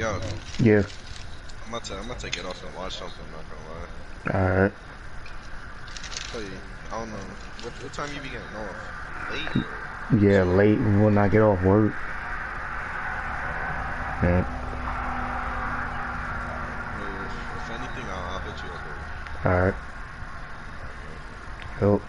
Yo, Yeah. I'm about to get off and watch something. Not gonna lie. Alright. Play. I don't know. What time you be getting off? Late or? Yeah, late when I get off work. Yeah. If anything, I'll hit you up. Alright. Help.